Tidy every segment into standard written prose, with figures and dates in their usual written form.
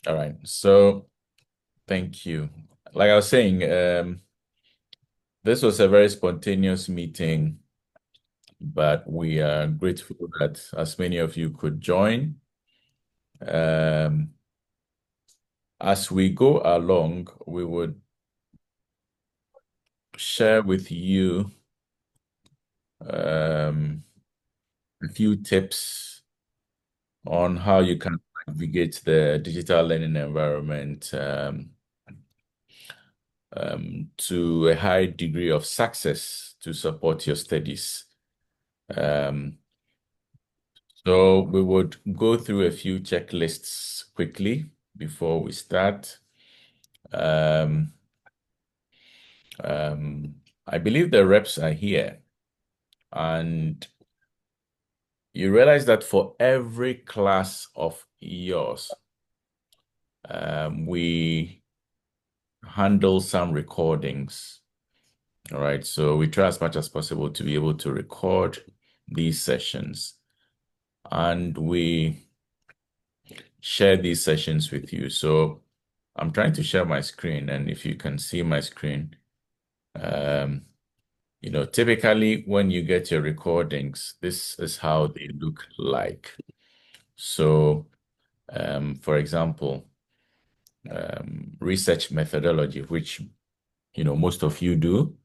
All right. So thank you. Like I was saying, this was a very spontaneous meeting, but we are grateful that as many of you could join. Um, as we go along, we would share with you um, a few tips on how you can navigate the digital learning environment to a high degree of success to support your studies. Um, so we would go through a few checklists quickly before we start. Um, I believe the reps are here, and you realize that for every class of yours, we handle some recordings. All right, so we try as much as possible to be able to record these sessions, and we share these sessions with you. So I'm trying to share my screen, and if you can see my screen, um, typically when you get your recordings, this is how they look like. So, for example, research methodology, which most of you do.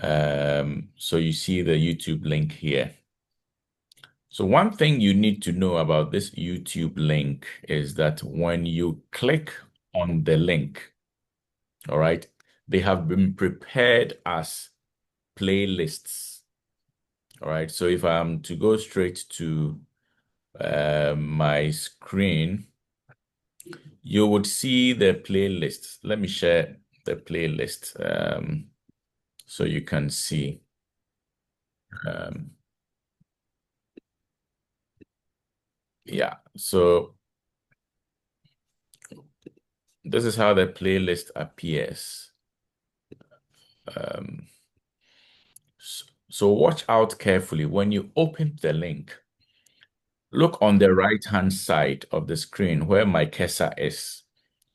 So you see the YouTube link here. So one thing you need to know about this YouTube link is that when you click on the link, all right, they have been prepared as playlists. All right, so if I'm to go straight to my screen, you would see the playlist. Let me share the playlist so you can see. Um, yeah, so this is how the playlist appears. Um, so watch out carefully when you open the link. Look on the right-hand side of the screen where my cursor is.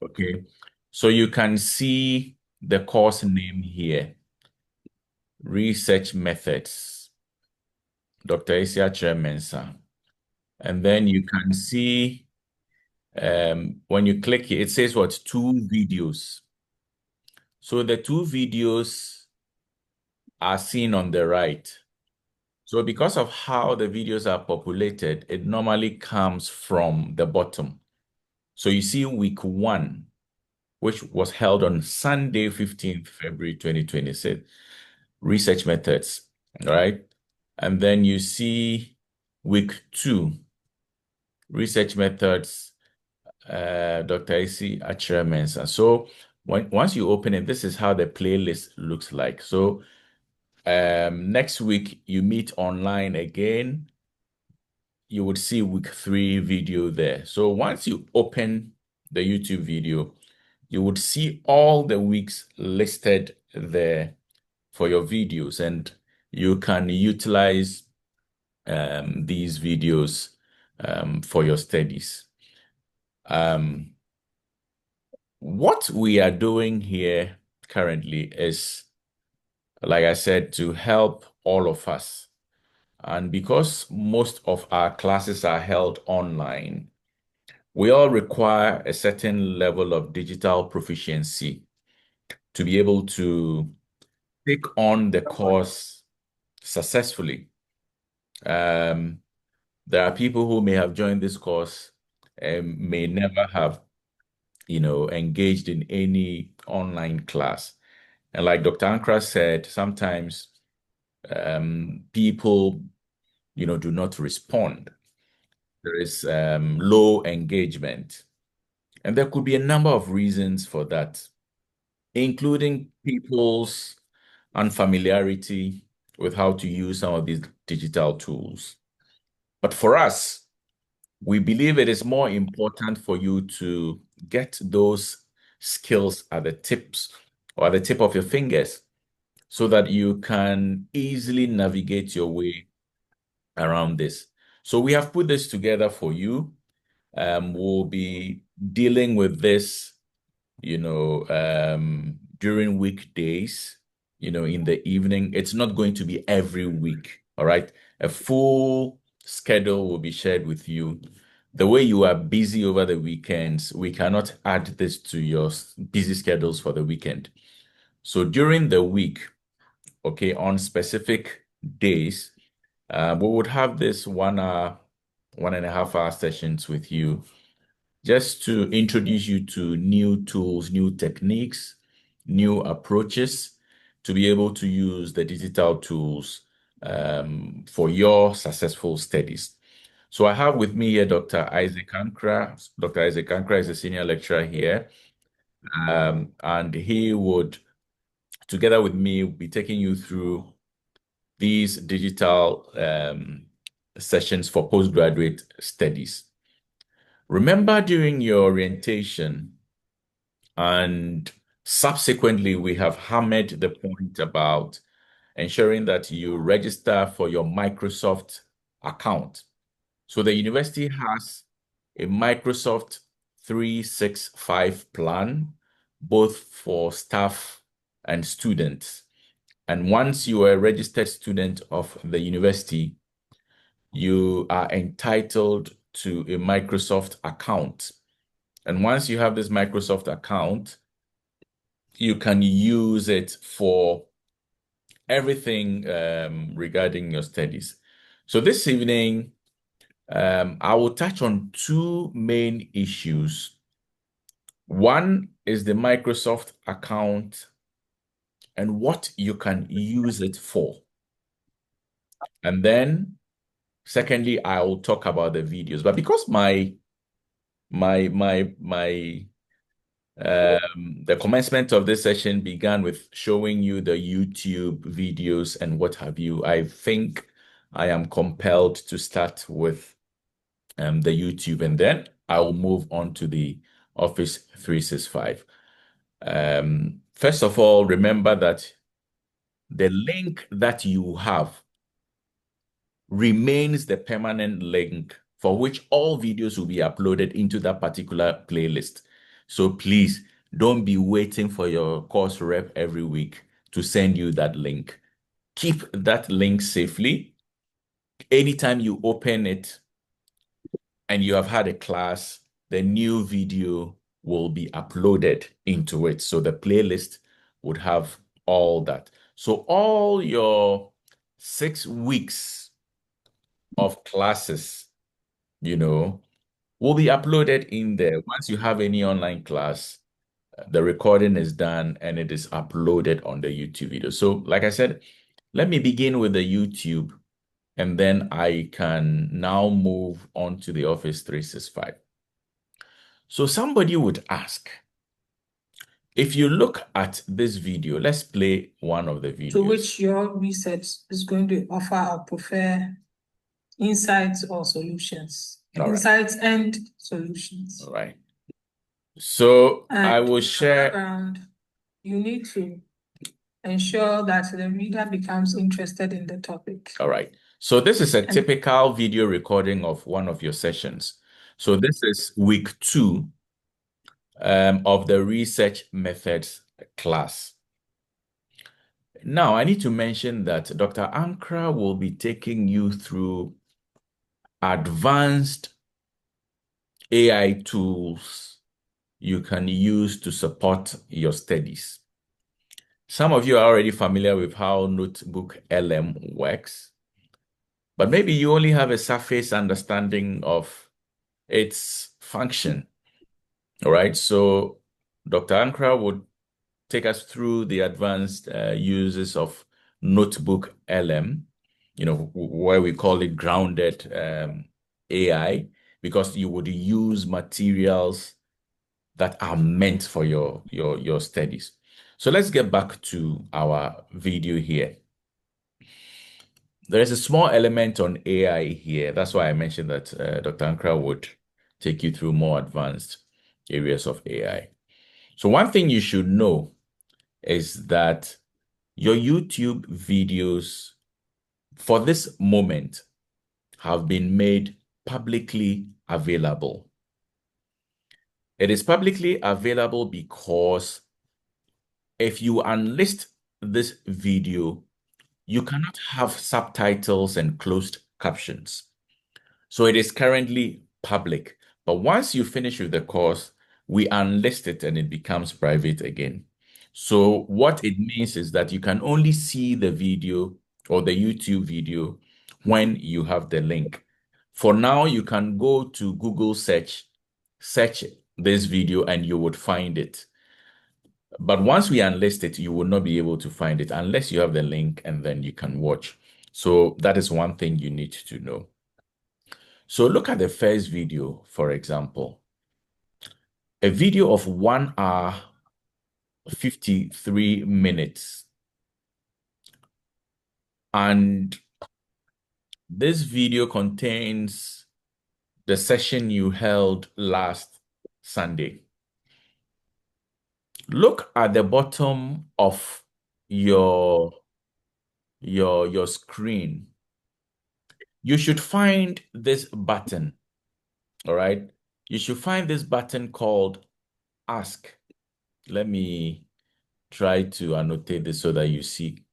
Okay. So you can see the course name here, Research Methods, Dr. Isia Mensah. And then you can see when you click it, it says what? Two videos. So the two videos are seen on the right. So because of how the videos are populated, it normally comes from the bottom. So you see week one, which was held on Sunday, 15th February 2026, research methods, all right? And then you see week two, research methods, Dr. AC Achiremens. And so once you open it, this is how the playlist looks like. So next week you meet online again, you would see week three video there. So once you open the YouTube video, you would see all the weeks listed there for your videos, and you can utilize these videos for your studies. Um, what we are doing here currently is, like I said, to help all of us. And because most of our classes are held online, we all require a certain level of digital proficiency to be able to take on the course successfully. Um, there are people who may have joined this course and may never have, engaged in any online class. And like Dr. Ankra said, sometimes people, do not respond. There is low engagement. And there could be a number of reasons for that, including people's unfamiliarity with how to use some of these digital tools. But for us, we believe it is more important for you to get those skills at the tips or at the tip of your fingers so that you can easily navigate your way around this. So we have put this together for you. We'll be dealing with this, during weekdays, in the evening. It's not going to be every week, all right? A full schedule will be shared with you. The way you are busy over the weekends, we cannot add this to your busy schedules for the weekend. So during the week, okay, on specific days, we would have this 1 hour, 1.5 hour sessions with you just to introduce you to new tools, new techniques, new approaches to be able to use the digital tools for your successful studies. So I have with me here Dr. Isaac Ankra. Dr. Isaac Ankra is a senior lecturer here, and he would, together with me, be taking you through these digital sessions for postgraduate studies. Remember during your orientation, and subsequently, we have hammered the point about ensuring that you register for your Microsoft account. So the university has a Microsoft 365 plan, both for staff and students. And once you are a registered student of the university, you are entitled to a Microsoft account. And once you have this Microsoft account, you can use it for everything regarding your studies. So this evening, I will touch on two main issues. One is the Microsoft account and what you can use it for. And then, secondly, I will talk about the videos. But because my the commencement of this session began with showing you the YouTube videos and what have you, I think I am compelled to start with the YouTube, and then I will move on to the Office 365. First of all, remember that the link that you have remains the permanent link for which all videos will be uploaded into that particular playlist. So please don't be waiting for your course rep every week to send you that link. Keep that link safely. Anytime you open it and you have had a class, the new video will be uploaded into it. So the playlist would have all that. So all your 6 weeks of classes, will be uploaded in there. Once you have any online class, the recording is done and it is uploaded on the YouTube video. So, like I said, let me begin with the YouTube, and then I can now move on to the Office 365. So somebody would ask, if you look at this video, let's play one of the videos. To which your research is going to offer or prefer insights or solutions. All right. Insights and solutions. All right. So And I will in the share. background, you need to ensure that the reader becomes interested in the topic. All right. So this is a typical video recording of one of your sessions. So this is week 2 of the research methods class. Now, I need to mention that Dr. Ankra will be taking you through advanced AI tools you can use to support your studies. Some of you are already familiar with how Notebook LM works, but maybe you only have a surface understanding of its function. All right, so Dr. Ankra would take us through the advanced uses of Notebook LM, where we call it grounded AI, because you would use materials that are meant for your studies. So let's get back to our video here. There is a small element on AI here. That's why I mentioned that Dr. Ankra would take you through more advanced areas of AI. So one thing you should know is that your YouTube videos for this moment have been made publicly available. It is publicly available because if you unlist this video, you cannot have subtitles and closed captions. So it is currently public. But once you finish with the course, we unlist it and it becomes private again. So what it means is that you can only see the video or the YouTube video when you have the link. For now, you can go to Google search this video and you would find it. But once we unlist it, you will not be able to find it unless you have the link and then you can watch. So that is one thing you need to know. So look at the first video, for example. A video of 1 hour, 53 minutes. And this video contains the session you held last Sunday. Look at the bottom of your screen. You should find this button, all right? You should find this button called Ask. Let me try to annotate this so that you see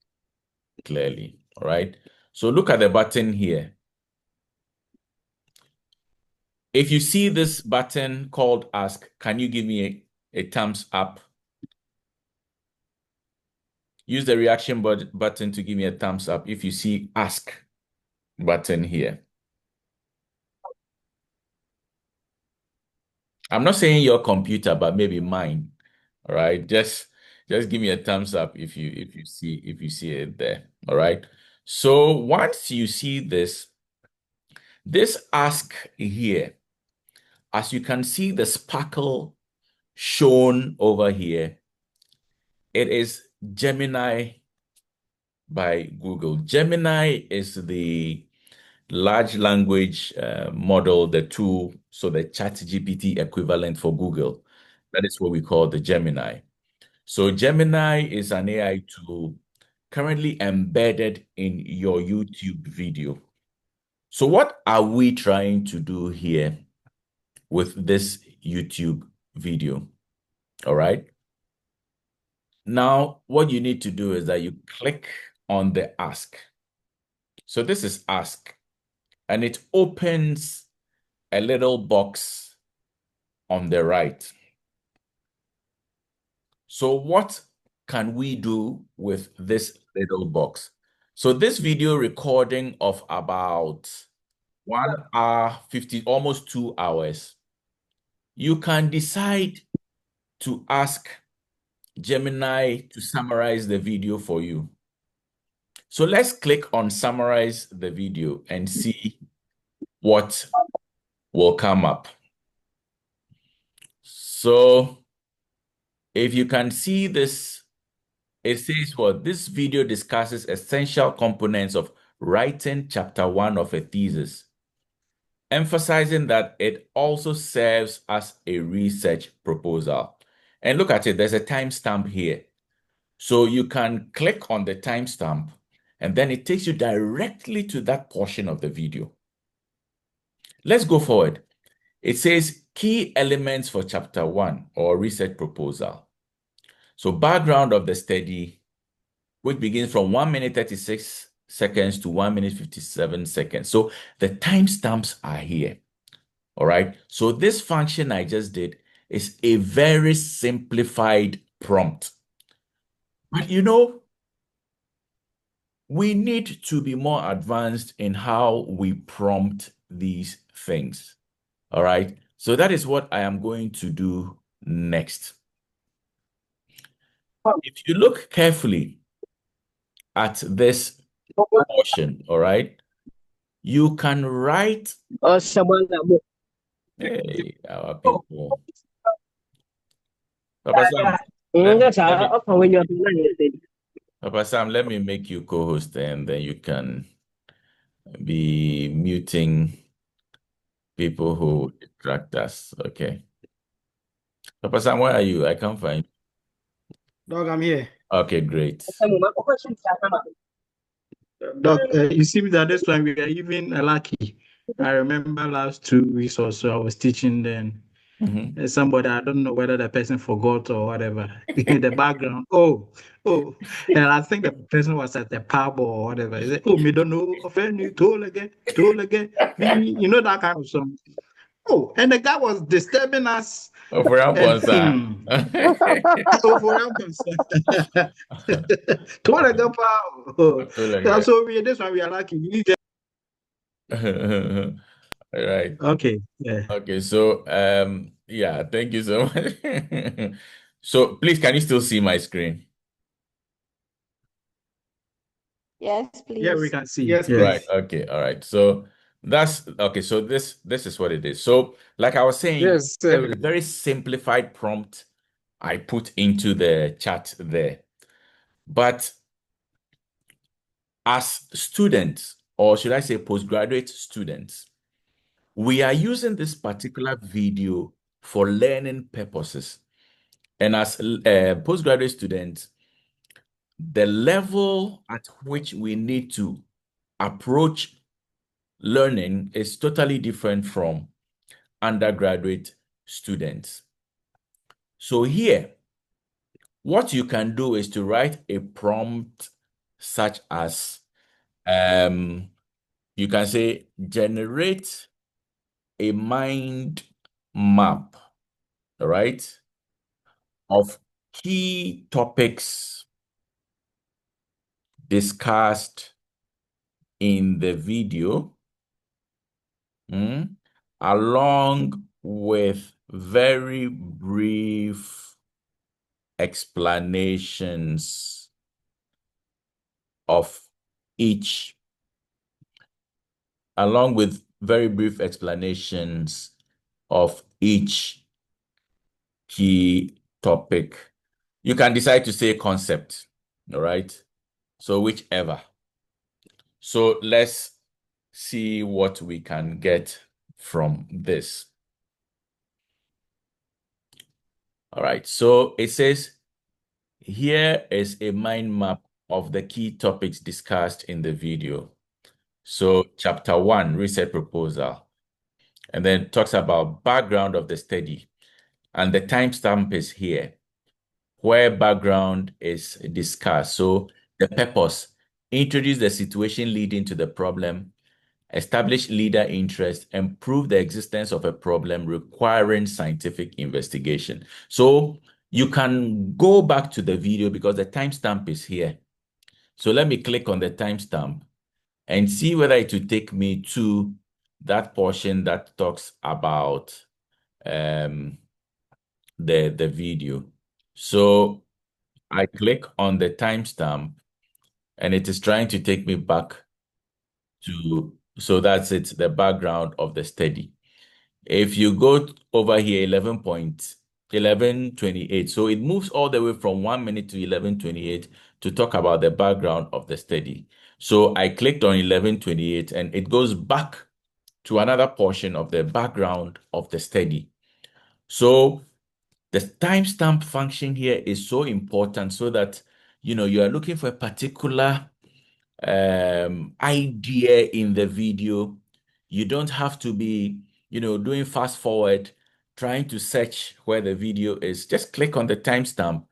clearly, all right? So look at the button here. If you see this button called Ask, can you give me a thumbs up? Use the reaction button to give me a thumbs up if you see Ask button here. I'm not saying your computer, but maybe mine. All right. Just give me a thumbs up if you see it there. All right. So once you see this Ask here, as you can see the sparkle shown over here, it is Gemini by Google. Gemini is the large language model, the tool, so the ChatGPT equivalent for Google. That is what we call the Gemini. So Gemini is an AI tool currently embedded in your YouTube video. So what are we trying to do here with this YouTube video? All right. Now, what you need to do is that you click on the Ask. So this is Ask, and it opens a little box on the right. So what can we do with this little box? So this video recording of about 1 hour, 50, almost 2 hours, you can decide to ask Gemini to summarize the video for you. So let's click on summarize the video and see what will come up. So if you can see this, it says, well, this video discusses essential components of writing chapter 1 of a thesis, emphasizing that it also serves as a research proposal. And look at it, there's a timestamp here. So you can click on the timestamp and then it takes you directly to that portion of the video. Let's go forward. It says key elements for chapter 1 or research proposal. So background of the study, which begins from 1 minute 36 seconds to 1 minute 57 seconds. So the timestamps are here. All right. So this function I just did is a very simplified prompt. But you know, we need to be more advanced in how we prompt these things. All right. So that is what I am going to do next. If you look carefully at this portion, all right, you can write, hey, our people. Papa Sam, Papa Sam, let me make you co-host and then you can be muting people who distract us. Okay. Papa Sam, where are you? I can't find. Dog, I'm here. Okay, great. Doc, you see that this time we are even lucky. I remember last 2 weeks or so I was teaching then. Mhm. somebody, I don't know whether the person forgot or whatever, in the background. Oh, and I think the person was at the pub or whatever. He said, "Oh, me don't know, offend you, toll again, you know that kind of song." Oh, and the guy was disturbing us, For and Amponsa. so for him, toll again, pal. Oh, yeah, so this one we are lucky. We need All right. okay, yeah. Okay, so yeah, thank you so much. So please, can you still see my screen? Yes, Yeah, we please. can see. Yes, Yeah. Right. please. Okay. All right. So that's okay. So this is what it is. So like I was saying, Yes, there is a very simplified prompt I put into the chat there. But as students, or should I say postgraduate students, we are using this particular video for learning purposes. And as postgraduate students, the level at which we need to approach learning is totally different from undergraduate students. So here, what you can do is to write a prompt such as, you can say, generate a mind map, all right, of key topics discussed in the video, along with very brief explanations of each, along with very brief explanations of each key topic. You can decide to say concept, all right? So whichever. So let's see what we can get from this. All right, so it says, here is a mind map of the key topics discussed in the video. So chapter 1, research proposal, and then talks about background of the study. And the timestamp is here, where background is discussed. So the purpose, introduce the situation leading to the problem, establish leader interest, and prove the existence of a problem requiring scientific investigation. So you can go back to the video because the timestamp is here. So let me click on the timestamp and see whether it will take me to that portion that talks about the video. So I click on the timestamp and it is trying to take me back to, so that's it, the background of the study. If you go over here, 11:28, so it moves all the way from 1 minute to 11:28 to talk about the background of the study. So I clicked on 11:28 and it goes back to another portion of the background of the study. So the timestamp function here is so important so that, you are looking for a particular idea in the video. You don't have to be, doing fast forward, trying to search where the video is. Just click on the timestamp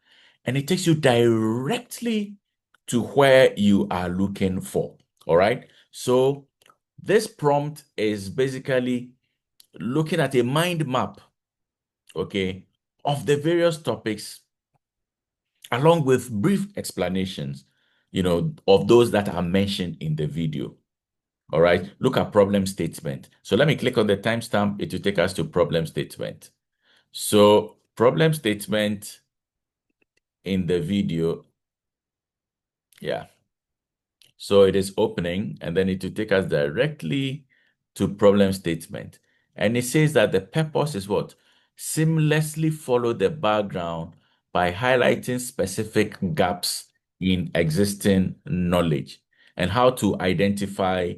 and it takes you directly to where you are looking for. All right. So this prompt is basically looking at a mind map, okay, of the various topics along with brief explanations, of those that are mentioned in the video. All right, look at problem statement. So let me click on the timestamp. It will take us to problem statement. So problem statement in the video, yeah. So it is opening and then it will take us directly to problem statement. And it says that the purpose is what? Seamlessly follow the background by highlighting specific gaps in existing knowledge and how to identify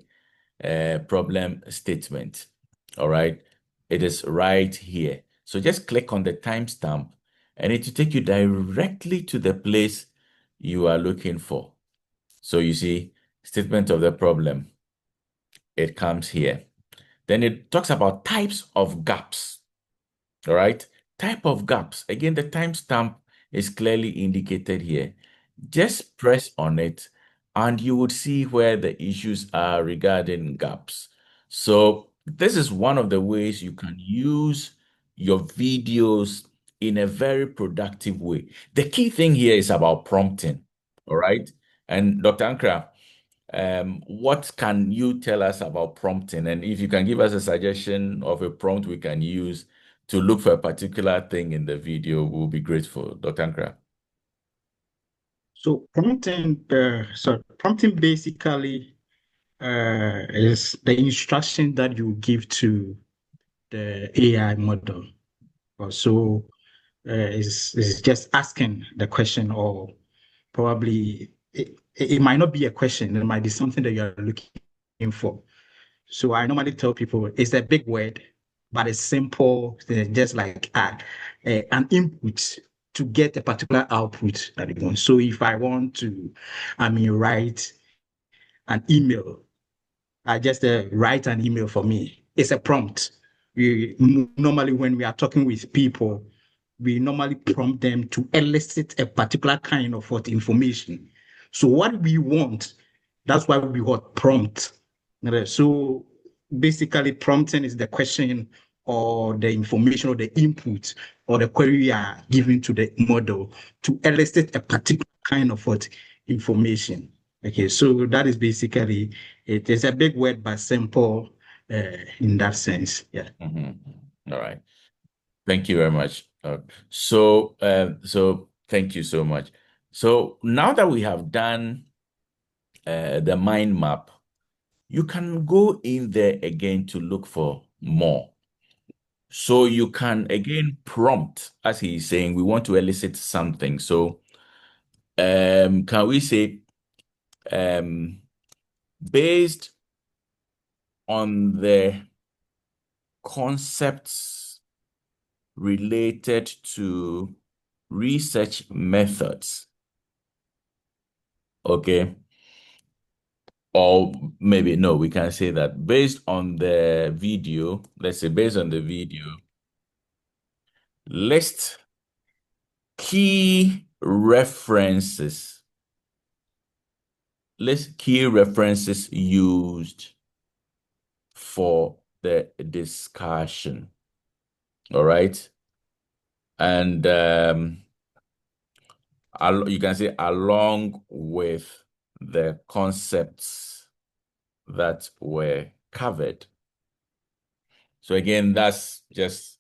problem statement. All right. It is right here. So just click on the timestamp and it will take you directly to the place you are looking for. So you see, statement of the problem, it comes here. Then it talks about types of gaps. All right. Type of gaps. Again, the timestamp is clearly indicated here. Just press on it and you would see where the issues are regarding gaps. So this is one of the ways you can use your videos in a very productive way. The key thing here is about prompting. All right. And Dr. Ankra, what can you tell us about prompting? And if you can give us a suggestion of a prompt we can use to look for a particular thing in the video, we'll be grateful. Dr. Ankra. So prompting basically is the instruction that you give to the AI model. So is just asking the question, or probably it might not be a question, it might be something that you're looking for. So I normally tell people it's a big word, but it's simple, just like an input to get a particular output that you want. So if I want to, write an email, I just write an email for me. It's a prompt. Normally, when we are talking with people, we normally prompt them to elicit a particular kind of what information. So what we want, that's why we got prompt. So basically, prompting is the question or the information or the input or the query you are giving to the model to elicit a particular kind of what information. Okay, so that is basically it. Is a big word, but simple in that sense. Yeah. All right. Thank you very much. So thank you so much. So now that we have done the mind map, you can go in there again to look for more. So you can again prompt, as he's saying, we want to elicit something. So can we say based on the concepts related to research methods, okay? Or maybe no, we can say that based on the video, let's say based on the video, list key references. List key references used for the discussion. All right. And you can say along with the concepts that were covered. So again, that's just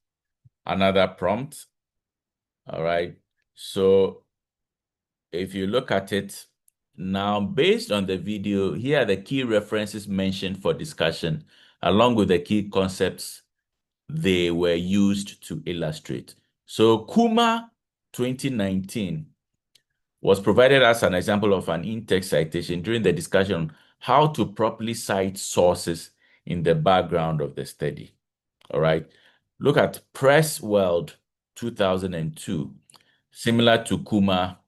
another prompt. All right. So if you look at it now, based on the video, here are the key references mentioned for discussion, along with the key concepts they were used to illustrate. So Kuma 2019 was provided as an example of an in-text citation during the discussion on how to properly cite sources in the background of the study. All right. Look at Press World 2002. Similar to Kuma,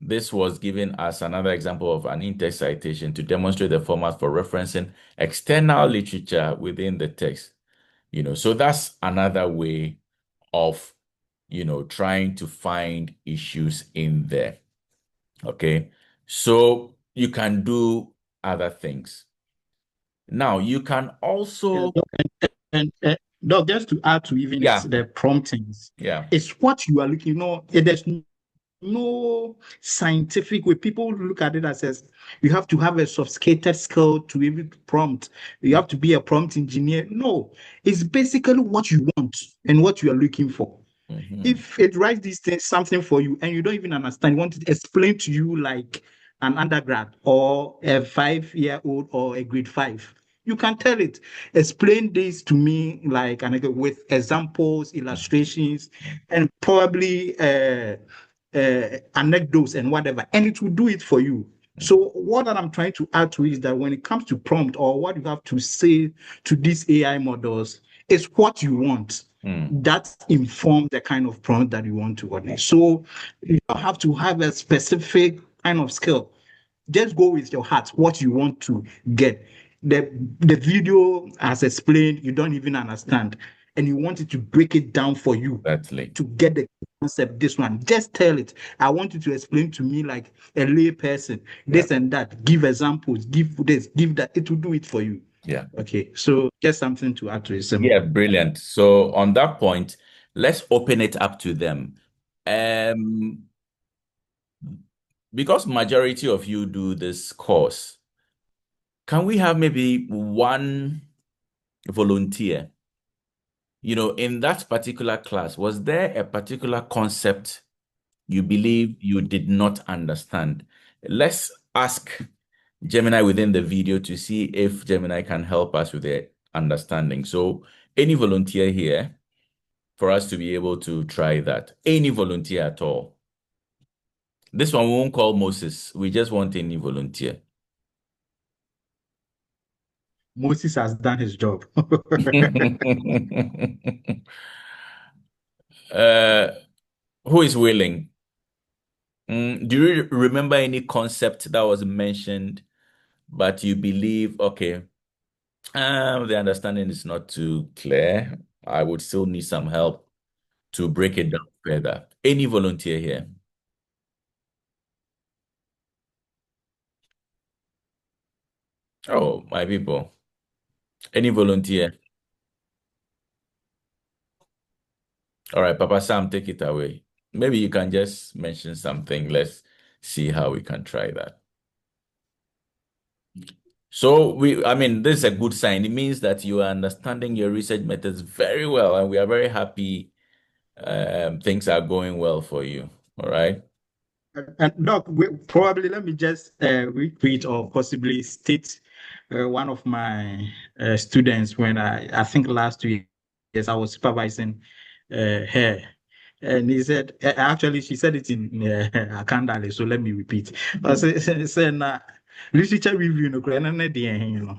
this was given as another example of an in-text citation to demonstrate the format for referencing external literature within the text. So that's another way of, trying to find issues in there. Okay. So you can do other things. Now you can also Doc, just to add to even the promptings, it's what you are looking. There's no scientific way. People look at it as you have to have a sophisticated skill to even prompt. You have to be a prompt engineer. No, it's basically what you want and what you are looking for. If it writes these things, something for you, and you don't even understand, you want it to explain to you like an undergrad or a 5-year-old or a grade 5. You can tell it, explain this to me like with examples, illustrations, and probably anecdotes and whatever, and it will do it for you. So what I'm trying to add to is that when it comes to prompt or what you have to say to these AI models, it's what you want. That informs the kind of prompt that you want to run. So you don't have to have a specific kind of skill. Just go with your heart, what you want to get. The video, as explained, you don't even understand. and you want it to break it down for you Exactly. to get the concept. This one, just tell it. I want you to explain to me like a lay person, this and that. Give examples, give this, give that. It will do it for you. Yeah. Okay. So just something to add to it. Yeah, brilliant. So on that point, let's open it up to them. Because majority of you do this course, can we have maybe one volunteer? You know, in that particular class, was there a particular concept you believe you did not understand? Let's ask Gemini within the video to see if Gemini can help us with the understanding. So any volunteer here for us to be able to try that? Any volunteer at all? This one we won't call Moses. We just want any volunteer. Moses has done his job. Who is willing? Do you remember any concept that was mentioned, but you believe, okay, the understanding is not too clear. I would still need some help to break it down further. Any volunteer here? Oh, my people. Any volunteer? All right, Papa Sam, take it away. Maybe you can just mention something. Let's see how we can try that. So I mean, this is a good sign. It means that you are understanding your research methods very well, and we are very happy things are going well for you. All right. And Doc, probably let me just repeat or possibly state one of my students when I think last 2 years I was supervising her. And he said, actually, she said it in Akandale, so let me repeat. I said, literature review, you know,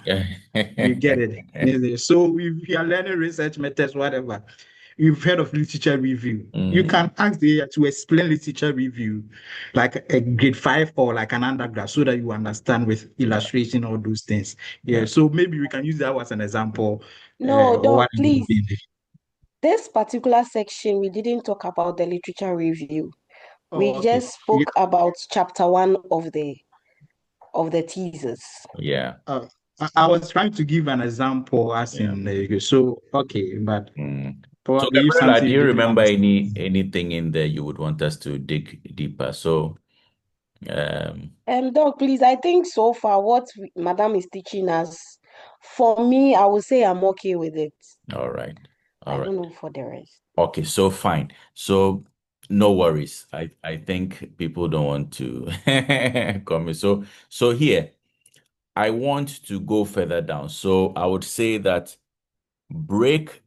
you get it. So if you are learning research methods, whatever, you've heard of literature review. You can ask the AI to explain literature review like a grade 5 or like an undergrad so that you understand with illustration all those things. Yeah. So maybe we can use that as an example. No, Doc, please. What This particular section, we didn't talk about the literature review. We okay. just spoke about chapter 1 of the thesis. Yeah. I was trying to give an example as in so okay, but So probably if Gabriela, something do you you didn't remember understand. anything in there you would want us to dig deeper? So Doc, please, I think so far what Madam is teaching us, for me, I would say I'm okay with it. all right. I don't know for the rest. Okay, so fine. So no worries. I think people don't want to come in. So here, I want to go further down. So I would say that break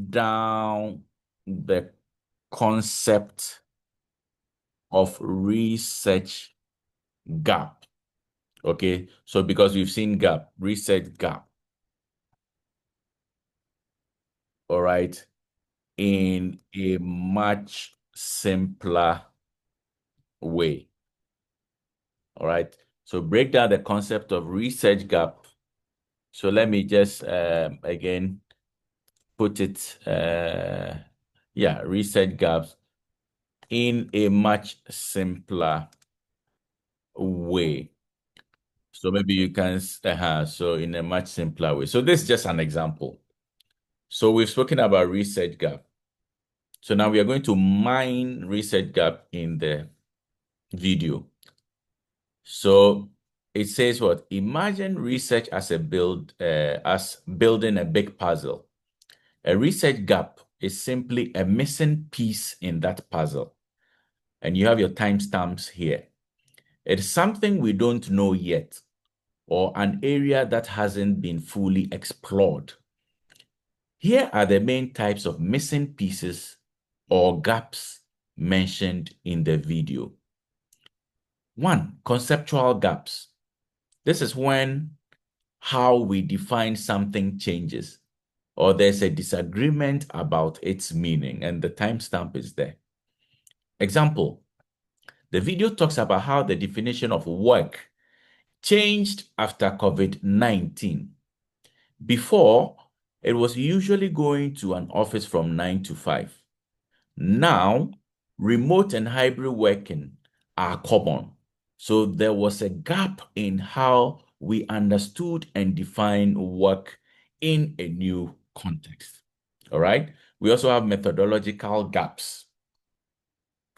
down the concept of research gap. Okay, so because we've seen gap, research gap. All right, in a much simpler way. All right. So break down the concept of research gap. So let me just again put it research gaps in a much simpler way. So maybe you can so in a much simpler way. So this is just an example. So we've spoken about research gap. So now we are going to mine research gap in the video. So it says what? Imagine research as as building a big puzzle. A research gap is simply a missing piece in that puzzle. And you have your timestamps here. It's something we don't know yet, or an area that hasn't been fully explored. Here are the main types of missing pieces or gaps mentioned in the video. 1, conceptual gaps. This is when how we define something changes, or there's a disagreement about its meaning, and the timestamp is there. Example, the video talks about how the definition of work changed after COVID-19. Before, it was usually going to an office from 9 to 5. Now, remote and hybrid working are common. So there was a gap in how we understood and defined work in a new context. All right. We also have methodological gaps.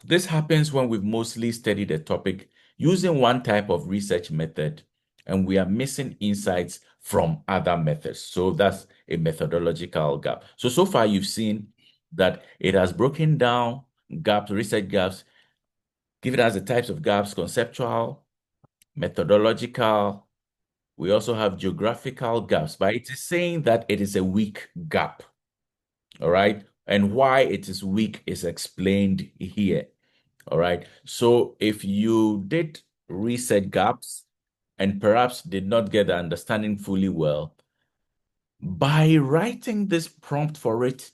This happens when we've mostly studied a topic using one type of research method and we are missing insights from other methods. So that's a methodological gap. So far you've seen that it has broken down gaps, research gaps, given us the types of gaps: conceptual, methodological. We also have geographical gaps, but it is saying that it is a weak gap. All right. And why it is weak is explained here. All right. So if you did research gaps and perhaps did not get the understanding fully well, by writing this prompt for it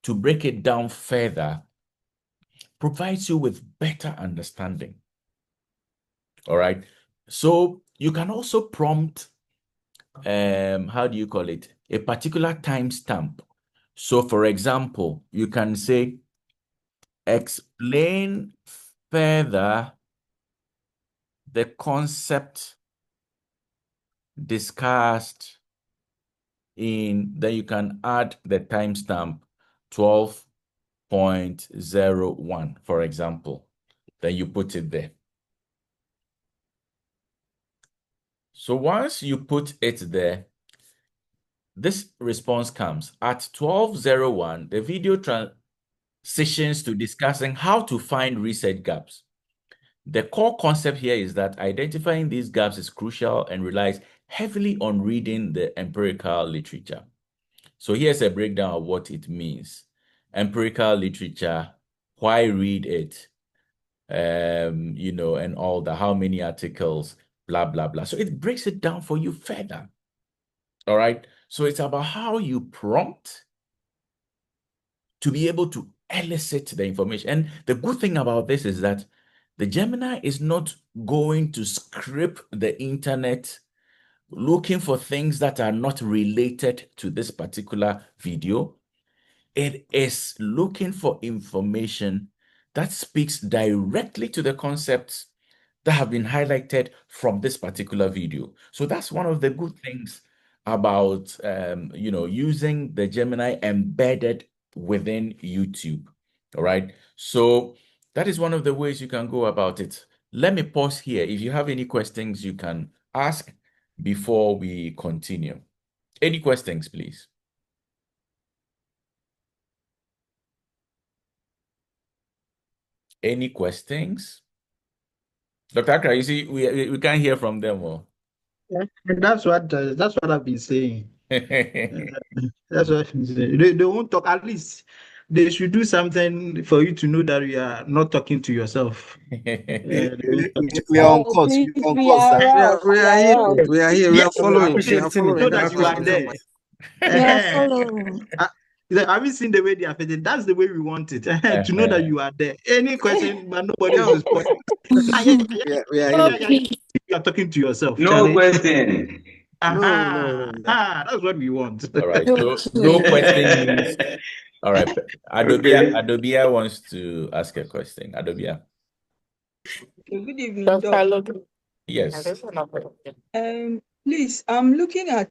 to break it down further, provides you with better understanding. All right. So you can also prompt, how do you call it? A particular timestamp. So for example, you can say, explain further the concept discussed in, then you can add the timestamp 12.01, for example. Then you put it there. So once you put it there, this response comes. At 12:01, the video transitions to discussing how to find research gaps. The core concept here is that identifying these gaps is crucial and relies heavily on reading the empirical literature. So here's a breakdown of what it means. Empirical literature, why read it, and all that, how many articles, blah, blah, blah. So it breaks it down for you further. All right. So it's about how you prompt to be able to elicit the information. And the good thing about this is that the Gemini is not going to scrape the internet looking for things that are not related to this particular video. It is looking for information that speaks directly to the concepts that have been highlighted from this particular video. So that's one of the good things about using the Gemini embedded within YouTube. All right. So that is one of the ways you can go about it. Let me pause here. If you have any questions, you can ask before we continue. Any questions, please? Any questions? Dr. Akra, you see, we can't hear from them all. Yeah, and that's what I've been saying. That's what I've been saying. They won't talk. At least they should do something for you to know that you are not talking to yourself. We are on Oh, course. please, We are on we course, are sir. around. We We are are here. around. We are here. We Yeah, are following. We appreciate are to know following. that you are there. We are following. Have you seen the way they are fitting? That's the way we want it. To know that you are there. Any question, but nobody will respond. We are here. You are talking to yourself. No Charlie. question. Aha. That's what we want. All right. So no question means. All right. Adobia wants to ask a question. Adobia. Good evening, Dr. Doc. Logan. Yes. Please, I'm looking at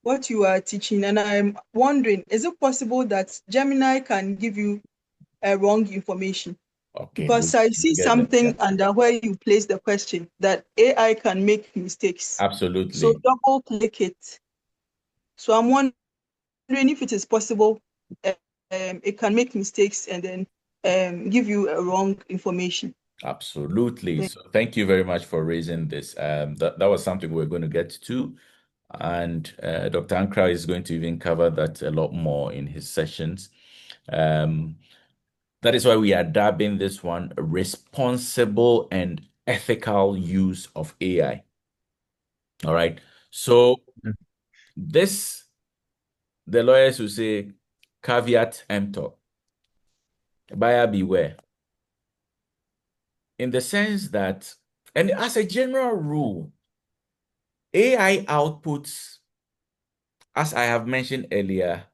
what you are teaching, and I'm wondering, is it possible that Gemini can give you wrong information? Okay. Because I see Get them. something under where you place the question that AI can make mistakes. Absolutely. So double click it. So I'm wondering if it is possible it can make mistakes and then give you a wrong information. Absolutely. So thank you very much for raising this. That was something we're going to get to. And Dr. Ankra is going to even cover that a lot more in his sessions. That is why we are dubbing this one responsible and ethical use of AI. All right. So this, the lawyers will say, caveat emptor, buyer beware. In the sense that, and as a general rule, AI outputs as I have mentioned earlier,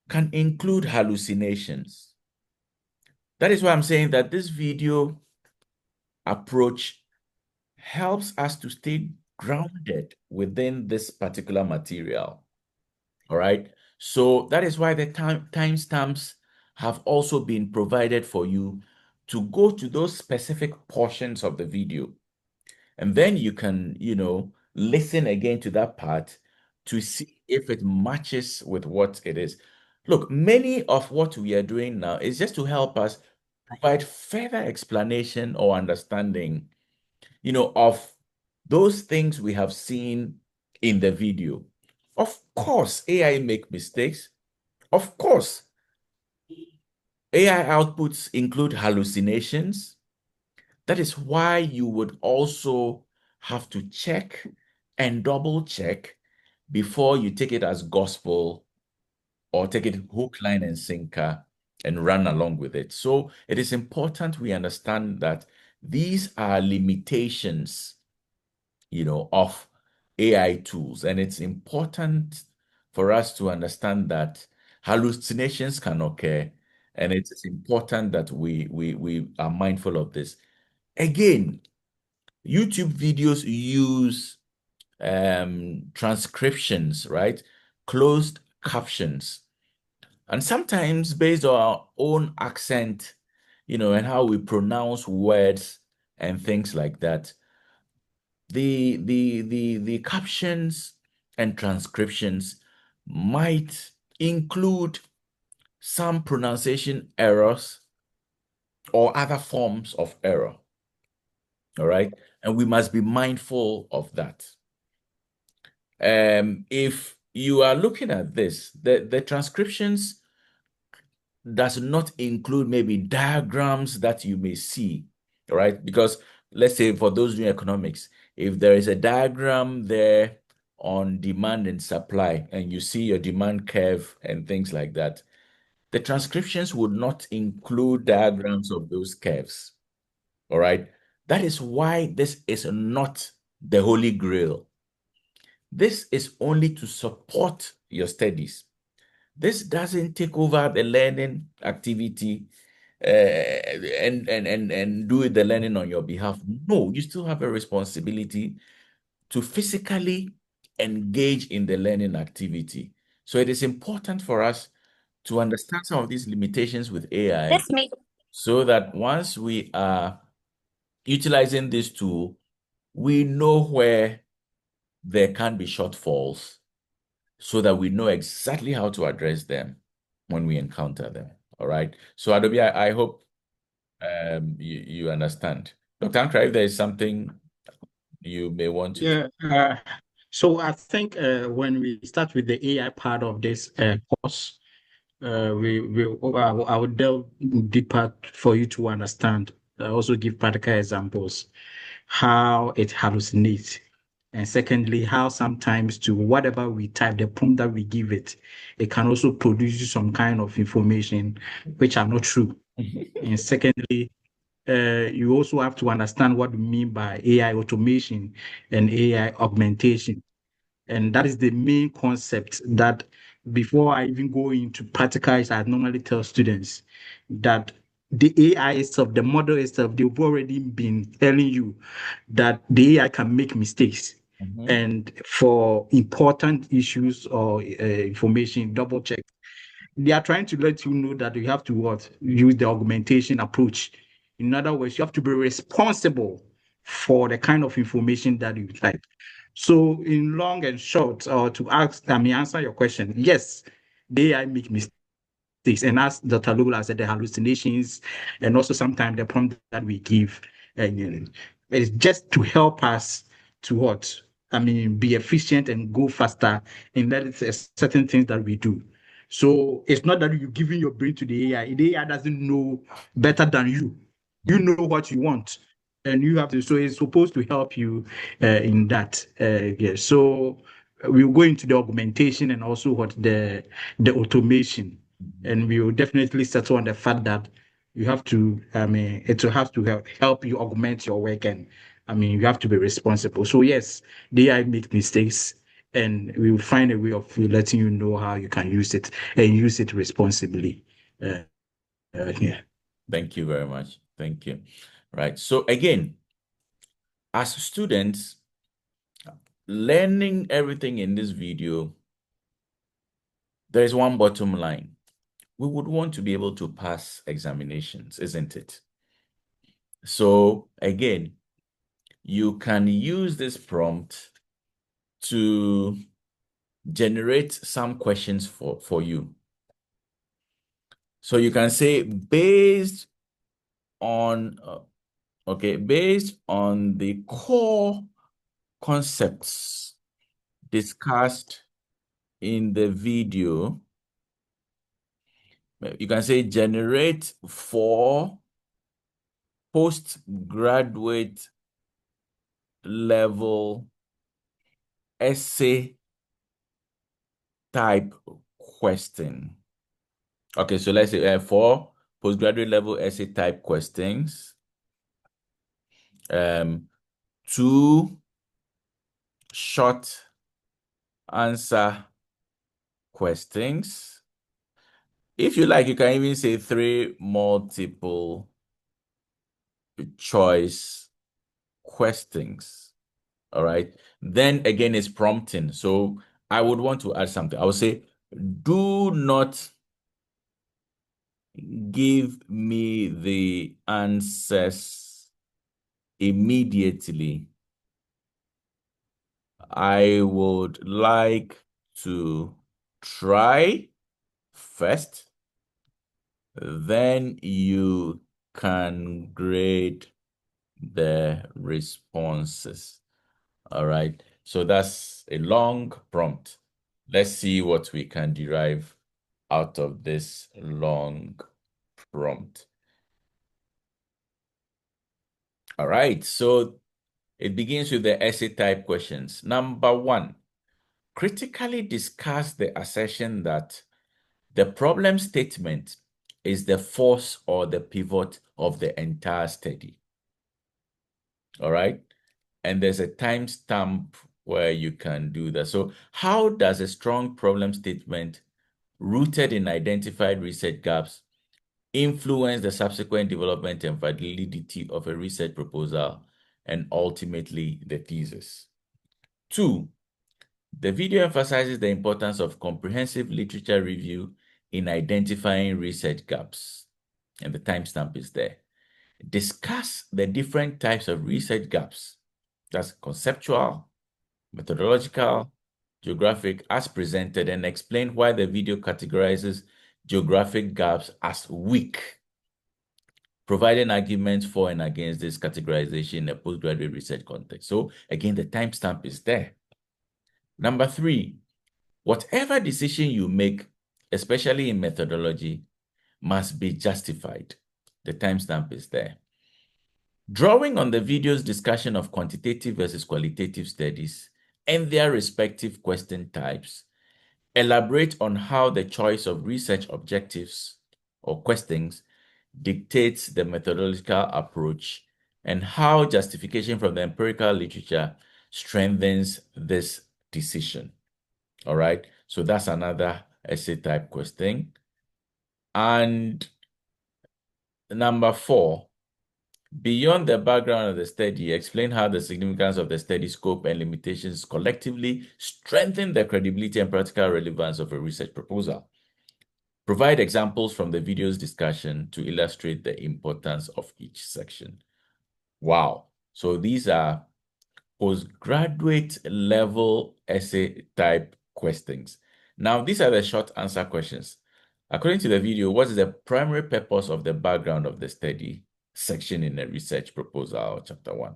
can include hallucinations. That is why I'm saying that this video approach helps us to stay grounded within this particular material. All right. So that is why the timestamps have also been provided for you to go to those specific portions of the video. And then you can, listen again to that part to see if it matches with what it is. Look, many of what we are doing now is just to help us provide further explanation or understanding, of those things we have seen in the video. Of course, AI make mistakes. Of course, AI outputs include hallucinations. That is why you would also have to check and double check before you take it as gospel or take it hook, line, and sinker and run along with it. So it is important we understand that these are limitations, of AI tools. And it's important for us to understand that hallucinations can occur. And it's important that we are mindful of this. Again, YouTube videos use transcriptions, right? Closed captions. And sometimes based on our own accent, and how we pronounce words and things like that, the captions and transcriptions might include some pronunciation errors or other forms of error. All right. And we must be mindful of that. If you are looking at this, the transcriptions does not include maybe diagrams that you may see, all right? Because let's say for those doing economics, if there is a diagram there on demand and supply, and you see your demand curve and things like that, the transcriptions would not include diagrams of those curves, all right? That is why this is not the Holy Grail. This is only to support your studies. This doesn't take over the learning activity and do the learning on your behalf. No, you still have a responsibility to physically engage in the learning activity. So it is important for us to understand some of these limitations with AI so that once we are utilizing this tool, we know where there can be shortfalls so that we know exactly how to address them when we encounter them. All right. So Adobe, I hope you understand. Dr. Ankra, if there is something you may want to. Yeah. So I think when we start with the AI part of this course, I will delve deeper for you to understand. Also give practical examples how it hallucinates. And secondly, how sometimes to whatever we type, the prompt that we give it, it can also produce some kind of information which are not true. And secondly, you also have to understand what we mean by AI automation and AI augmentation. And that is the main concept that before I even go into practicals, I normally tell students that the AI itself, the model itself, they've already been telling you that the AI can make mistakes. Mhm. And for important issues or information, double check. They are trying to let you know that you have to use the augmentation approach. In other words, you have to be responsible for the kind of information that you type. So, in long and short, or to answer your question, yes, the AI make mistakes. And as Dr. Lula said, the hallucinations and also sometimes the prompt that we give, and it's just to help us to be efficient and go faster in that it's certain things that we do. So it's not that you're giving your brain to the AI. The AI doesn't know better than you. You know what you want, and you have to. So it's supposed to help you in that. Yeah. So we'll go into the augmentation and also the automation, and we will definitely settle on the fact that you have to. It will have to help you augment your work, and you have to be responsible. So yes, the AI make mistakes, and we will find a way of letting you know how you can use it and use it responsibly. Yeah. Thank you very much. Thank you. Right. So again, as students, learning everything in this video, there is one bottom line. We would want to be able to pass examinations, isn't it? So again, you can use this prompt to generate some questions for you. So you can say based on based on the core concepts discussed in the video, you can say generate 4 postgraduate level essay type question. Okay, so let's say 4 postgraduate level essay type questions. 2 short answer questions. If you like, you can even say 3 multiple choice questions. All right. Then again, it's prompting. So I would want to add something. I would say, do not give me the answers immediately. I would like to try first, then you can grade the responses. All right, so that's a long prompt. Let's see what we can derive out of this long prompt. All right, so it begins with the essay type questions. Number 1, critically discuss the assertion that the problem statement is the force or the pivot of the entire study. All right. And there's a timestamp where you can do that. So how does a strong problem statement rooted in identified research gaps influence the subsequent development and validity of a research proposal and ultimately the thesis? 2, the video emphasizes the importance of comprehensive literature review in identifying research gaps, and the timestamp is there. Discuss the different types of research gaps. That's conceptual, methodological, geographic, as presented, and explain why the video categorizes geographic gaps as weak, providing arguments for and against this categorization in a postgraduate research context. So again, the timestamp is there. Number 3, whatever decision you make, especially in methodology, must be justified. The timestamp is there. Drawing on the video's discussion of quantitative versus qualitative studies and their respective question types, elaborate on how the choice of research objectives or questions dictates the methodological approach and how justification from the empirical literature strengthens this decision. All right, so that's another essay type question. And number 4, beyond the background of the study, explain how the significance of the study scope and limitations collectively strengthen the credibility and practical relevance of a research proposal. Provide examples from the video's discussion to illustrate the importance of each section. Wow. So these are postgraduate level essay type questions. Now, these are the short answer questions. According to the video, what is the primary purpose of the background of the study section in a research proposal, chapter 1?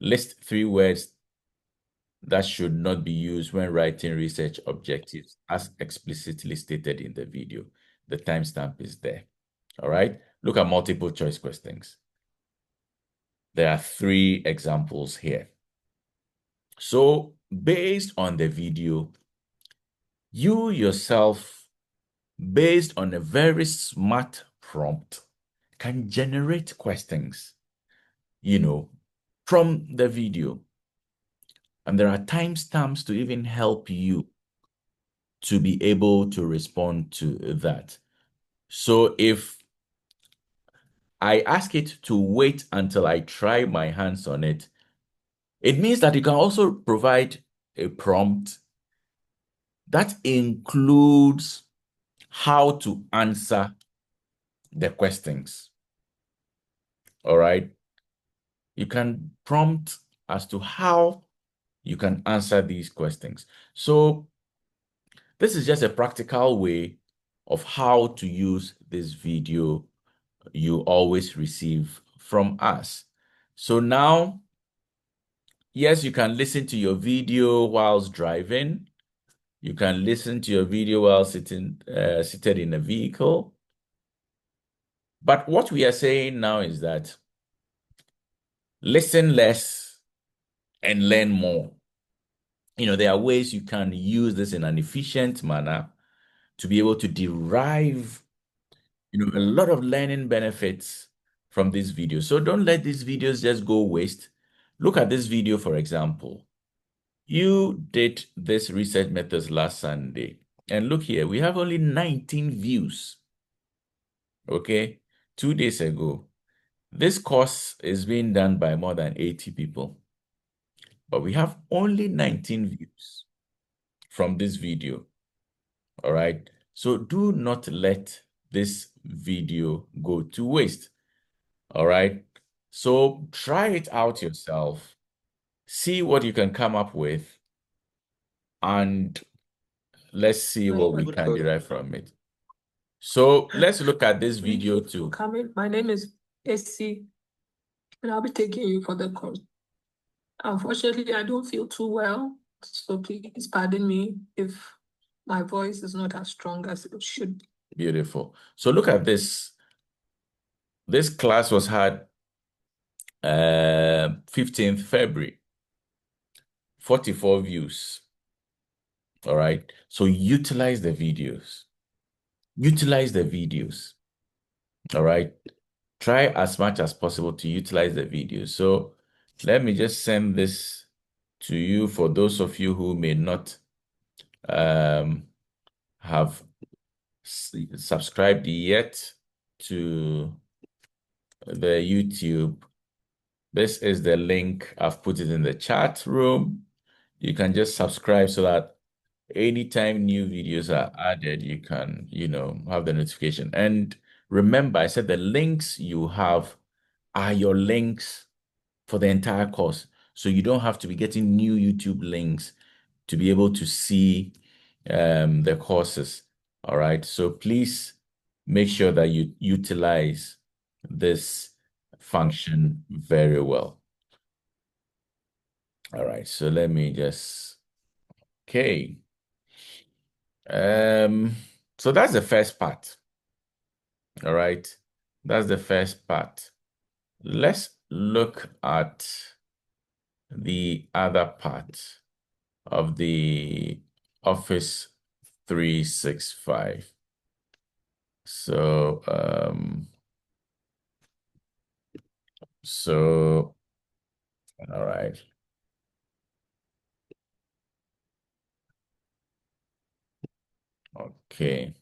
List 3 words that should not be used when writing research objectives as explicitly stated in the video. The timestamp is there. All right. Look at multiple choice questions. There are 3 examples here. So based on the video, you yourself, based on a very smart prompt, can generate questions, from the video. And there are timestamps to even help you to be able to respond to that. So if I ask it to wait until I try my hands on it, it means that you can also provide a prompt that includes how to answer the questions. All right. You can prompt as to how you can answer these questions. So this is just a practical way of how to use this video you always receive from us. So now, yes, you can listen to your video whilst driving. You can listen to your video while seated in a vehicle. But what we are saying now is that listen less and learn more. There are ways you can use this in an efficient manner to be able to derive, a lot of learning benefits from this video. So don't let these videos just go waste. Look at this video, for example. You did this research methods last Sunday. And look here, we have only 19 views. Okay, 2 days ago. This course is being done by more than 80 people. But we have only 19 views from this video. All right. So do not let this video go to waste. All right. So try it out yourself. See what you can come up with. And let's see what we can derive from it. So let's look at this video too. My name is AC, and I'll be taking you for the course. Unfortunately, I don't feel too well, so please pardon me if my voice is not as strong as it should be. Beautiful. So look at this. This class was had 15th February. 44 views. All right. So utilize the videos. Utilize the videos. All right. Try as much as possible to utilize the videos. So let me just send this to you for those of you who may not have subscribed yet to the YouTube. This is the link. I've put it in the chat room. You can just subscribe so that anytime new videos are added, you can, have the notification. And remember, I said the links you have are your links for the entire course. So you don't have to be getting new YouTube links to be able to see the courses. All right. So please make sure that you utilize this function very well. All right. So let me just, okay. So that's the first part. All right. That's the first part. Let's look at the other part of the Office 365. So, all right. Okay.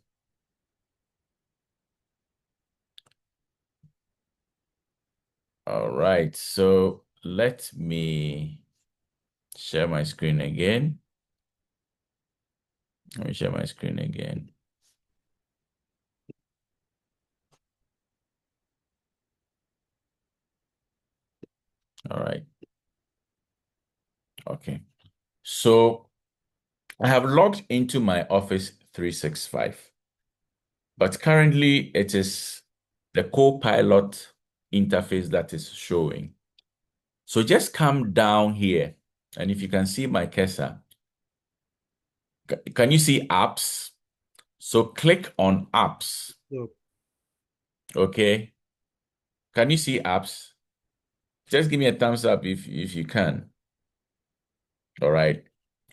All right. So let me share my screen again. Let me share my screen again. All right. Okay. So I have logged into my Office 365, but currently it is the Copilot interface that is showing. So just come down here, and if you can see my cursor, can you see apps? So click on apps. Yep. Okay. Can you see apps? Just give me a thumbs up if you can. All right.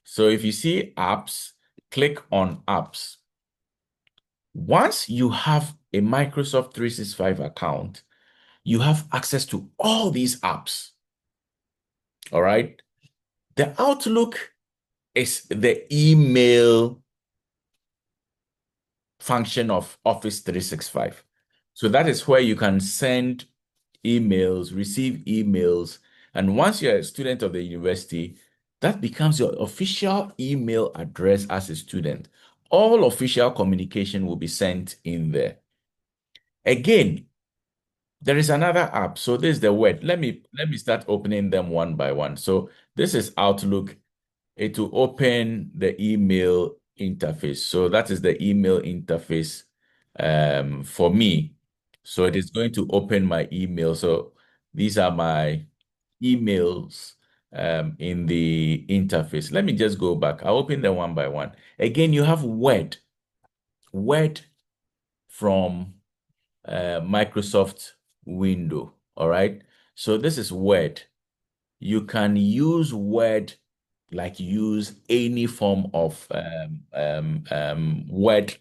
So if you see apps, click on apps. Once you have a Microsoft 365 account, you have access to all these apps. All right. The Outlook is the email function of Office 365. So that is where you can send emails, receive emails, and once you're a student of the university, that becomes your official email address as a student. All official communication will be sent in there. Again, there is another app. So this is the Word. Let me start opening them one by one. So this is Outlook. It will open the email interface. So that is the email interface for me. So it is going to open my email. So these are my emails in the interface. Let me just go back. I'll open them one by one. Again, you have Word. Word from Microsoft window. All right. So this is Word. You can use Word like use any form of Word,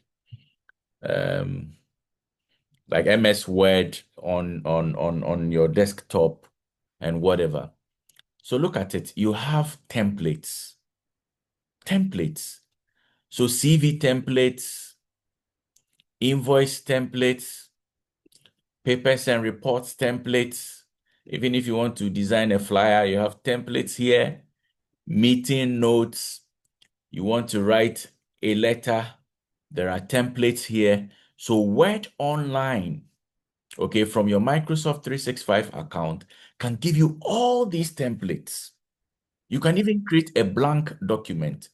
like MS Word on your desktop and whatever. So look at it. You have templates. Templates. So CV templates, invoice templates, papers and reports templates. Even if you want to design a flyer, you have templates here. Meeting notes. You want to write a letter. There are templates here. So Word Online, okay, from your Microsoft 365 account can give you all these templates. You can even create a blank document.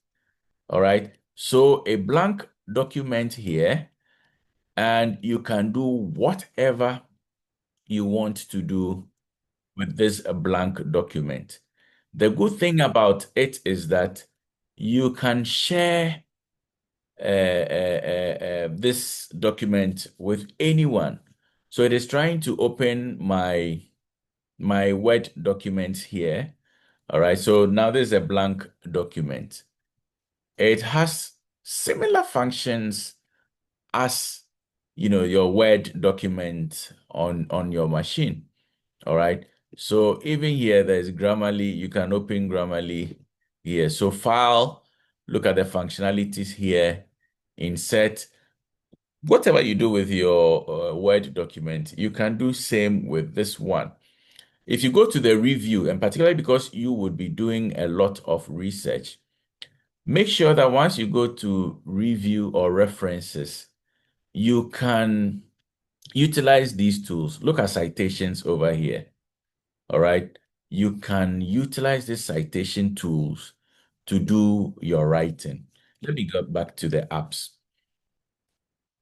All right. So a blank document here, and you can do whatever you want to do with this blank document. The good thing about it is that you can share this document with anyone. So it is trying to open my Word document here. All right. So now there's a blank document. It has similar functions as your Word document on your machine. All right. So even here, there's Grammarly. You can open Grammarly here. So file, look at the functionalities here, insert. Whatever you do with your Word document, you can do same with this one. If you go to the review, and particularly because you would be doing a lot of research, make sure that once you go to review or references, you can utilize these tools. Look at citations over here. All right. You can utilize these citation tools to do your writing. Let me go back to the apps.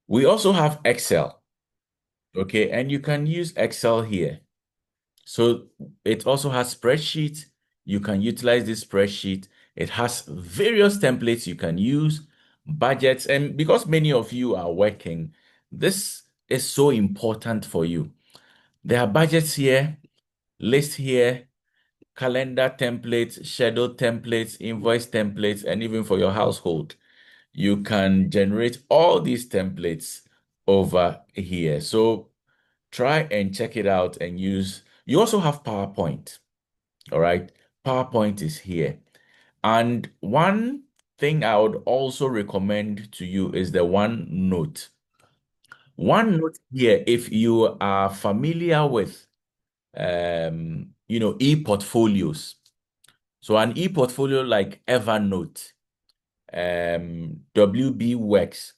We also have Excel. Okay. And you can use Excel here. So it also has spreadsheets. You can utilize this spreadsheet. It has various templates you can use, budgets. And because many of you are working, this is so important for you. There are budgets here, lists here, calendar templates, schedule templates, invoice templates, and even for your household. You can generate all these templates over here. So try and check it out and use. You also have PowerPoint. All right. PowerPoint is here. And one thing I would also recommend to you is the OneNote. OneNote here, if you are familiar with e-portfolios. So an e-portfolio like Evernote, WB Works,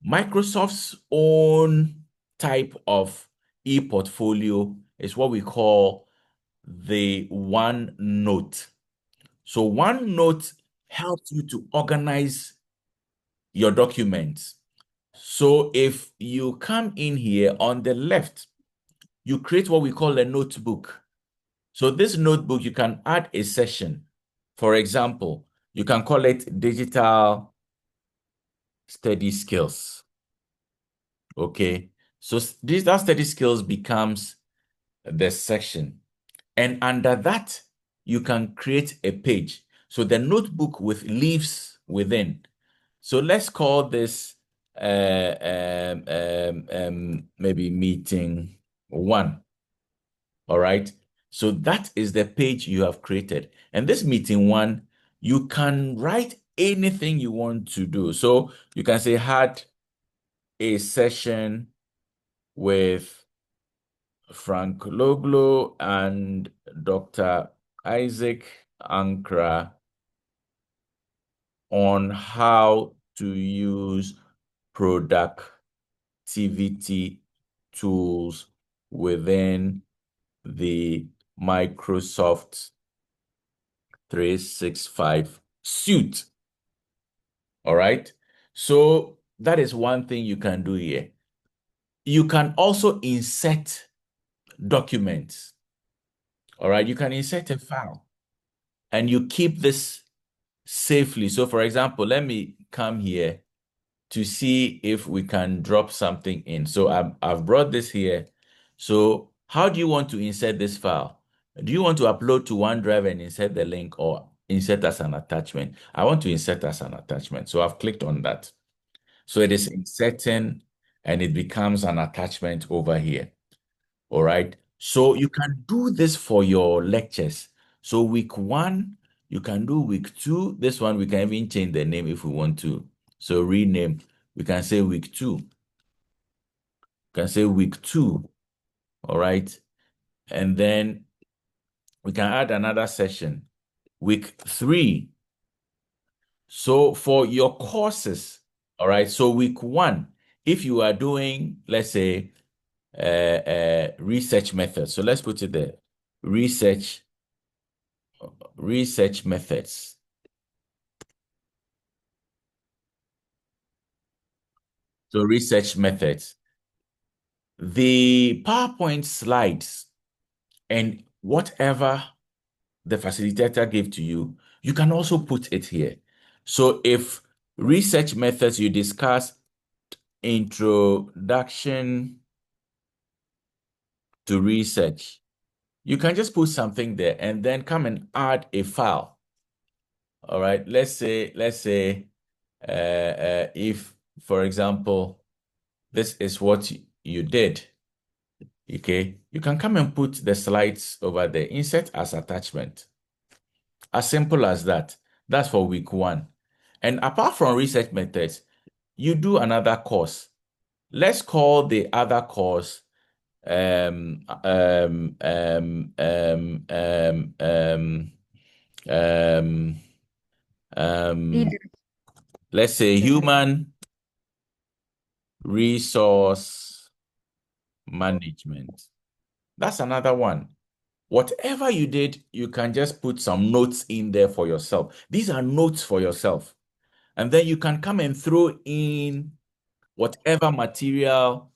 Microsoft's own type of e-portfolio is what we call the OneNote. So OneNote helps you to organize your documents. So if you come in here on the left, you create what we call a notebook. So this notebook, you can add a section. For example, you can call it digital study skills. Okay. So digital study skills becomes the section. And under that, you can create a page. So the notebook with leaves within. So let's call this maybe meeting 1. All right. So that is the page you have created. And this meeting one, you can write anything you want to do. So you can say, had a session with Frank Loglo and Dr. Isaac Ankra on how to use productivity tools within the Microsoft 365 suite. All right. So that is one thing you can do here. You can also insert documents. All right. You can insert a file and you keep this safely. So for example, let me come here to see if we can drop something in. So I've brought this here. So how do you want to insert this file? Do you want to upload to OneDrive and insert the link, or insert as an attachment? I want to insert as an attachment. So I've clicked on that. So it is inserting and it becomes an attachment over here. All right. So you can do this for your lectures. So week 1, you can do week 2. This one, we can even change the name if we want to. So rename, we can say week 2. We can say week 2. All right. And then we can add another session, week 3. So for your courses, all right. So week 1, if you are doing, let's say, research methods. So let's put it there. Research methods. So research methods. The PowerPoint slides and whatever the facilitator gave to you, you can also put it here. So if research methods, you discuss introduction to research, you can just put something there and then come and add a file. All right, let's say if, for example, this is what you did, okay, you can come and put the slides over there, insert as attachment. As simple as that. That's for week 1. And apart from research methods, you do another course. Let's call the other course let's say human resource management. That's another one. Whatever you did, you can just put some notes in there for yourself. These are notes for yourself. And then you can come and throw in whatever material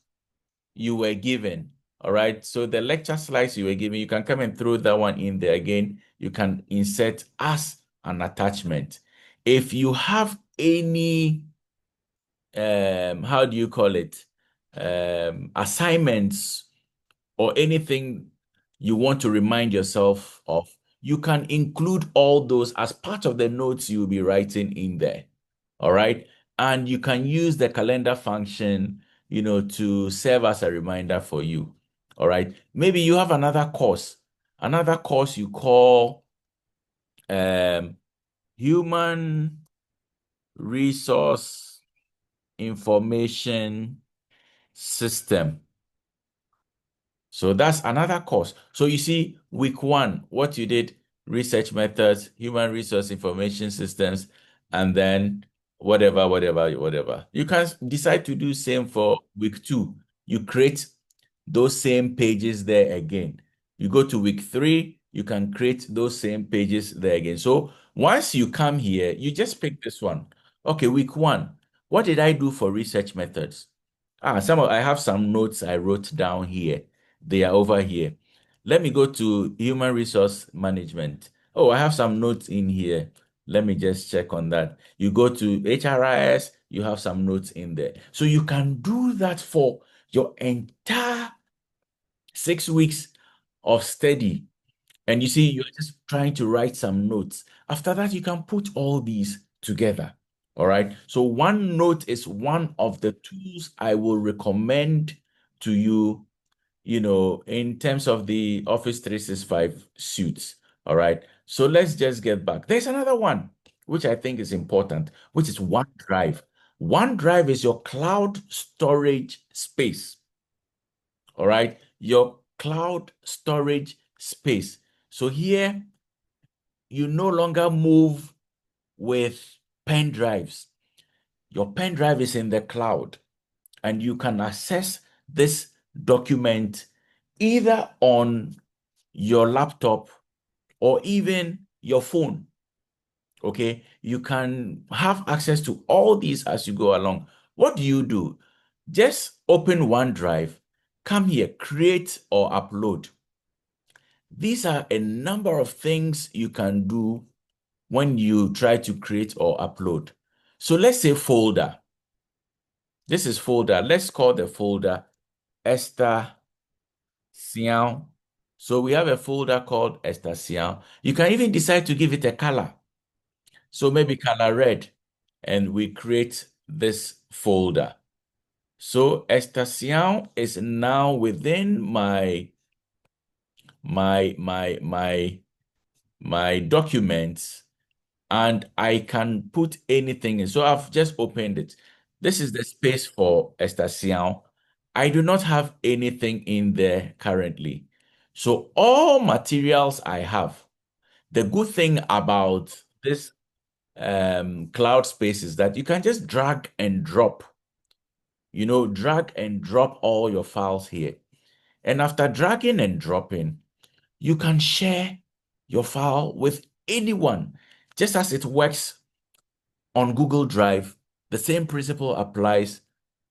you were given. All right. So the lecture slides you were given, you can come and throw that one in there again. You can insert as an attachment. If you have any, how do you call it? Assignments or anything you want to remind yourself of, you can include all those as part of the notes you'll be writing in there. All right. And you can use the calendar function, to serve as a reminder for you. All right. Maybe you have another course you call Human Resource Information System. So that's another course. So you see, week 1, what you did, research methods, human resource information systems, and then whatever. You can decide to do same for week 2. You create those same pages there again. You go to week 3, you can create those same pages there again. So once you come here, you just pick this one. Okay, week 1, what did I do for research methods? I have some notes I wrote down here. They are over here. Let me go to human resource management. Oh, I have some notes in here. Let me just check on that. You go to HRIS, you have some notes in there. So you can do that for your entire 6 weeks of study. And you see, you're just trying to write some notes. After that, you can put all these together. All right. So OneNote is one of the tools I will recommend to you in terms of the Office 365 suites. All right. So let's just get back. There's another one, which I think is important, which is OneDrive. OneDrive is your cloud storage space. All right. Your cloud storage space. So here, you no longer move with pen drives. Your pen drive is in the cloud, and you can access this document either on your laptop or even your phone. Okay, you can have access to all these as you go along. What do? Just open OneDrive, come here, create or upload. These are a number of things you can do when you try to create or upload. So let's say folder. This is folder. Let's call the folder Esther Sian. So we have a folder called Esther Sian. You can even decide to give it a color. So maybe color red, and we create this folder. So Esther Sian is now within my documents, and I can put anything in. So I've just opened it. This is the space for Esther Sian. I do not have anything in there currently. So all materials I have. The good thing about this cloud space is that you can just drag and drop. Drag and drop all your files here. And after dragging and dropping, you can share your file with anyone. Just as it works on Google Drive, the same principle applies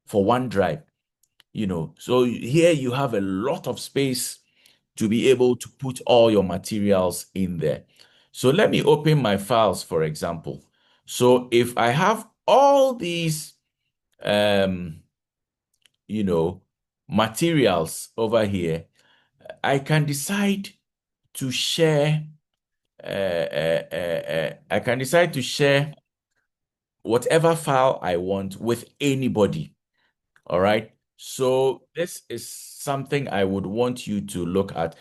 for OneDrive. So here you have a lot of space to be able to put all your materials in there. So let me open my files, for example. So if I have all these, materials over here, I can decide to share. I can decide to share whatever file I want with anybody. All right. So this is something I would want you to look at.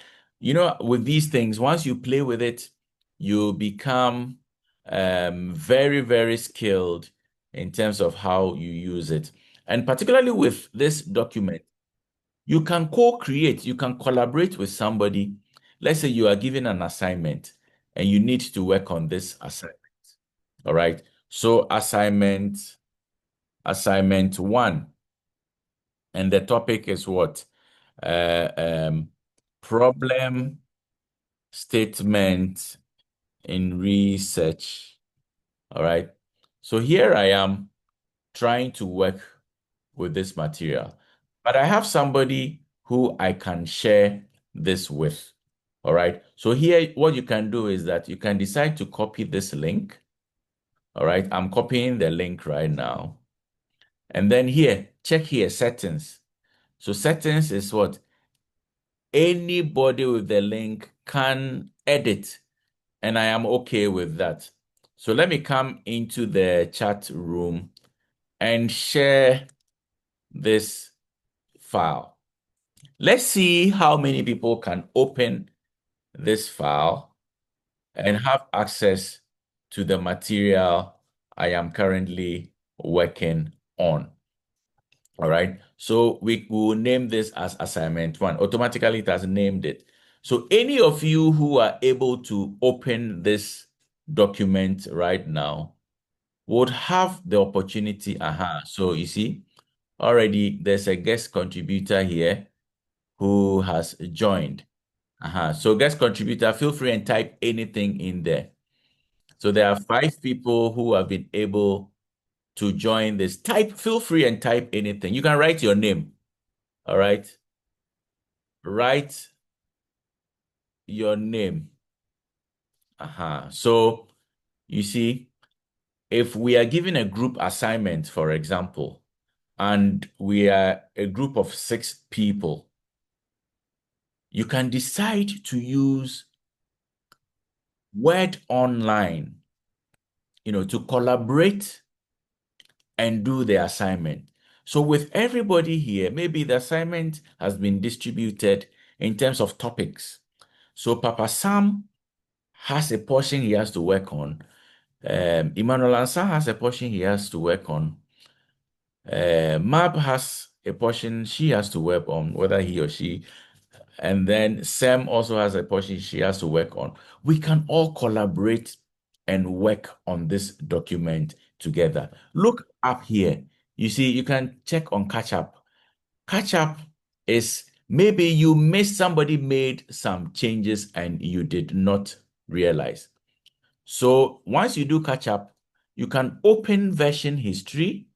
With these things, once you play with it, you become very, very skilled in terms of how you use it. And particularly with this document, you can co-create, you can collaborate with somebody. Let's say you are given an assignment and you need to work on this assignment. All right. So assignment 1. And the topic is what? Problem statement in research. All right. So here I am trying to work with this material, but I have somebody who I can share this with. All right. So here, what you can do is that you can decide to copy this link. All right. I'm copying the link right now. And then here, check here, settings. So settings is what? Anybody with the link can edit, and I am okay with that. So let me come into the chat room and share this file. Let's see how many people can open this file and have access to the material I am currently working on. All right. So we will name this as assignment 1. Automatically, it has named it. So any of you who are able to open this document right now would have the opportunity. So you see, already there's a guest contributor here who has joined. So guest contributor, feel free and type anything in there. So there are 5 people who have been able to join this. Feel free and type anything. You can write your name. All right. Write your name. So you see, if we are given a group assignment, for example, and we are a group of 6 people, you can decide to use Word Online, to collaborate and do the assignment. So with everybody here, maybe the assignment has been distributed in terms of topics. So Papa Sam has a portion he has to work on. Emmanuel Ansa has a portion he has to work on. Mab has a portion she has to work on, whether he or she. And then Sam also has a portion she has to work on. We can all collaborate and work on this document together. Look up here. You see, you can check on catch up. Catch up is maybe you missed, somebody made some changes and you did not realize. So once you do catch up, you can open version history,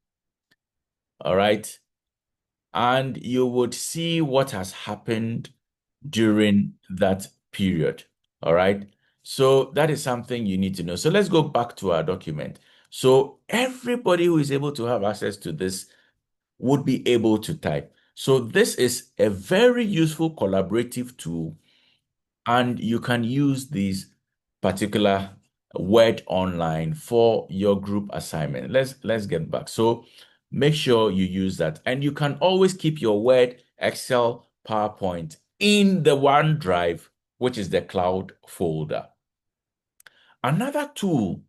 all right, and you would see what has happened during that period, all right? So that is something you need to know. So let's go back to our document. So everybody who is able to have access to this would be able to type. So this is a very useful collaborative tool, and you can use these particular Word Online for your group assignment. Let's get back. So make sure you use that. And you can always keep your Word, Excel, PowerPoint in the OneDrive, which is the cloud folder. Another tool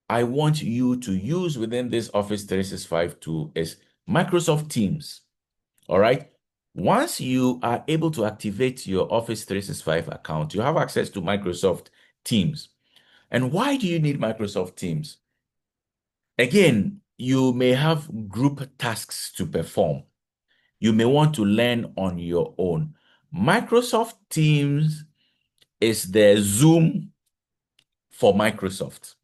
I want you to use within this Office 365 tool is Microsoft Teams. All right. Once you are able to activate your Office 365 account, you have access to Microsoft Teams. And why do you need Microsoft Teams? Again, you may have group tasks to perform. You may want to learn on your own. Microsoft Teams is the Zoom for Microsoft.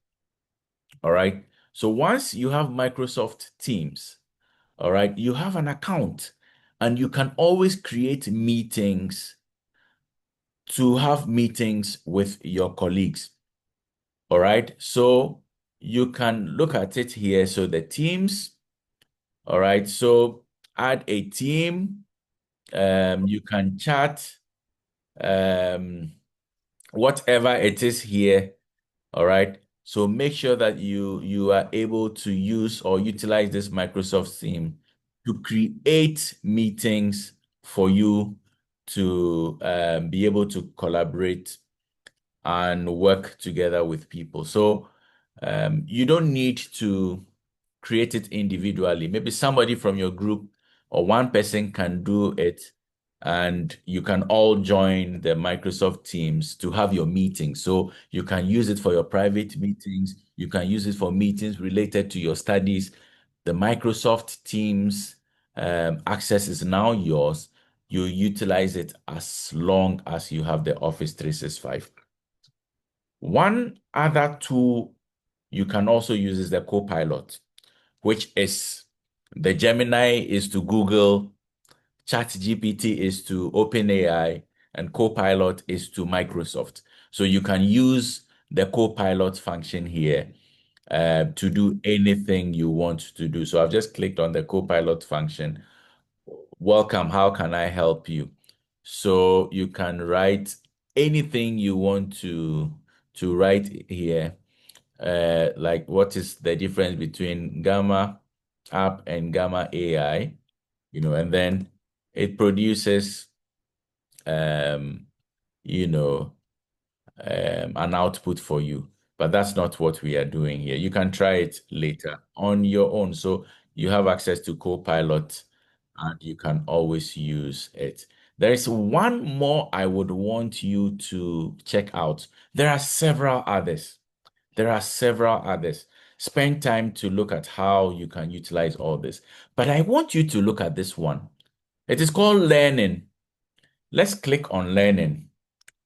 All right. So once you have Microsoft Teams, all right, you have an account and you can always create meetings to have meetings with your colleagues. All right. So you can look at it here. So the teams, all right. So add a team. You can chat, whatever it is here. All right. So make sure that you are able to use or utilize this Microsoft theme to create meetings for you to be able to collaborate and work together with people. So you don't need to create it individually. Maybe somebody from your group or one person can do it, and you can all join the Microsoft Teams to have your meetings. So you can use it for your private meetings. You can use it for meetings related to your studies. The Microsoft Teams access is now yours. You utilize it as long as you have the Office 365. One other tool you can also use is the Copilot, which is the Gemini is to Google, ChatGPT is to OpenAI, and Copilot is to Microsoft. So you can use the Copilot function here to do anything you want to do. So I've just clicked on the Copilot function. Welcome, how can I help you? So you can write anything you want to write here. Like what is the difference between Gamma app and Gamma AI, and then it produces, an output for you. But that's not what we are doing here. You can try it later on your own. So you have access to Copilot and you can always use it. There is one more I would want you to check out. There are several others. Spend time to look at how you can utilize all this. But I want you to look at this one. It is called Learning. Let's click on Learning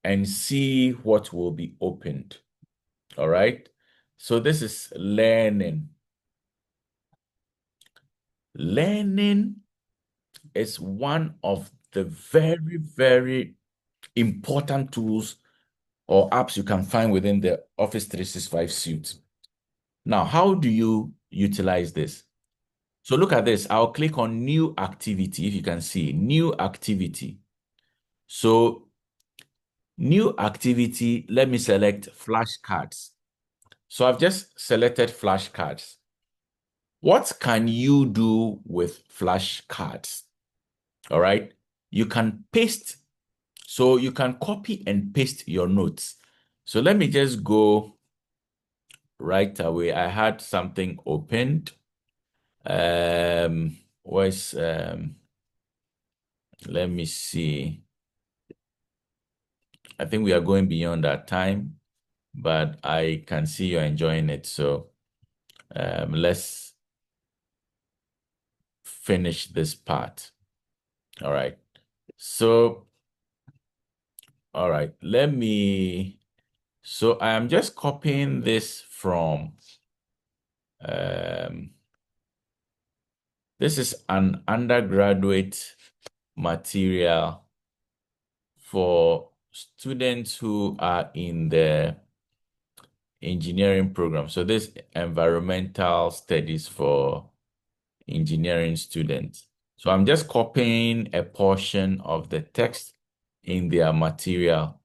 and see what will be opened. All right. So this is Learning. Learning is one of the very, very important tools or apps you can find within the Office 365 suite. Now, how do you utilize this? So look at this. I'll click on New Activity, if you can see, New Activity. So New Activity, let me select flashcards. So I've just selected flashcards. What can you do with flashcards? All right. You can paste, so you can copy and paste your notes. So let me just go right away. I had something opened. Where's let me see. I think we are going beyond that time, but I can see you're enjoying it. So let's finish this part. All right. So, all right, so I am just copying this from, this is an undergraduate material for students who are in the engineering program. So this environmental studies for engineering students. So I'm just copying a portion of the text in their material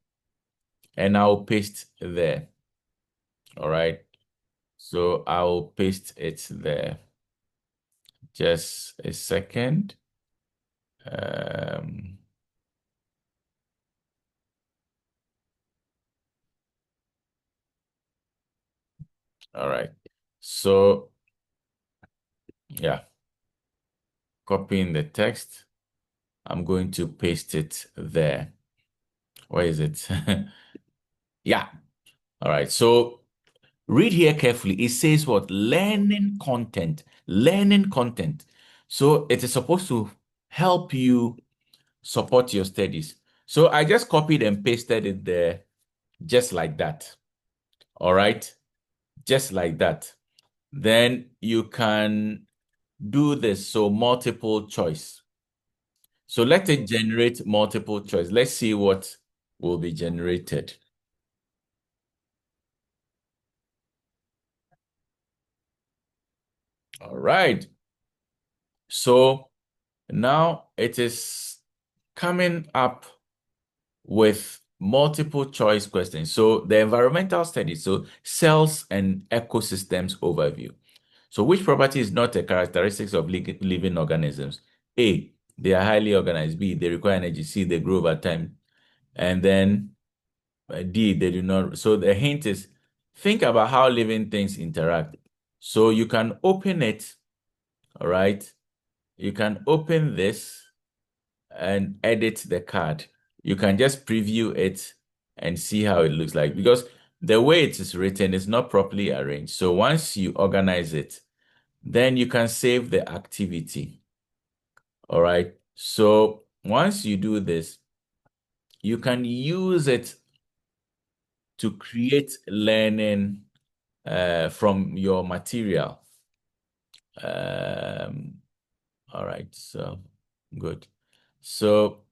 and I'll paste there. All right. So I'll paste it there. Just a second. All right. So yeah, copying the text. I'm going to paste it there. Where is it? Yeah. All right. So read here carefully. It says what? Learning content. Learning content. So it is supposed to help you support your studies. So I just copied and pasted it there just like that. All right. Just like that. Then you can do this. So multiple choice. So let it generate multiple choice. Let's see what will be generated. All right. So now it is coming up with multiple choice questions. So the environmental studies, so cells and ecosystems overview. So which property is not a characteristic of living organisms? A, they are highly organized. B, they require energy. C, they grow over time. And then D, they do not. So the hint is think about how living things interact. So you can open it, all right? You can open this and edit the card. You can just preview it and see how it looks like because the way it is written is not properly arranged. So once you organize it, then you can save the activity. All right. So once you do this, you can use it to create learning from your material. All right. So good. So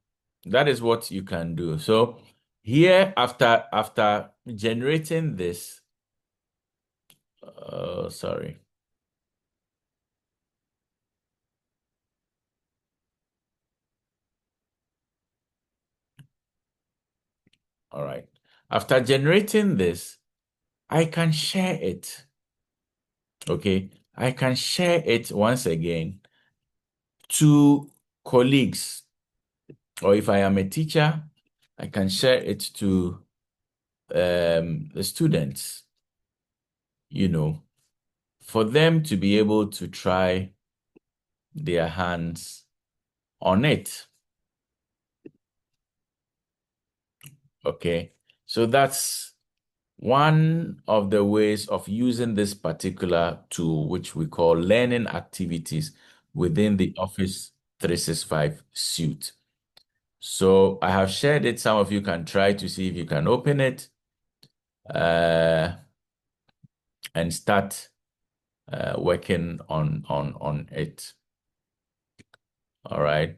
that is what you can do. So here, after generating this, sorry. All right. After generating this, I can share it. Okay. I can share it once again to colleagues. Or if I am a teacher, I can share it to the students, for them to be able to try their hands on it. Okay, so that's one of the ways of using this particular tool, which we call learning activities within the Office 365 suite. So I have shared it. Some of you can try to see if you can open it and start working on it. All right.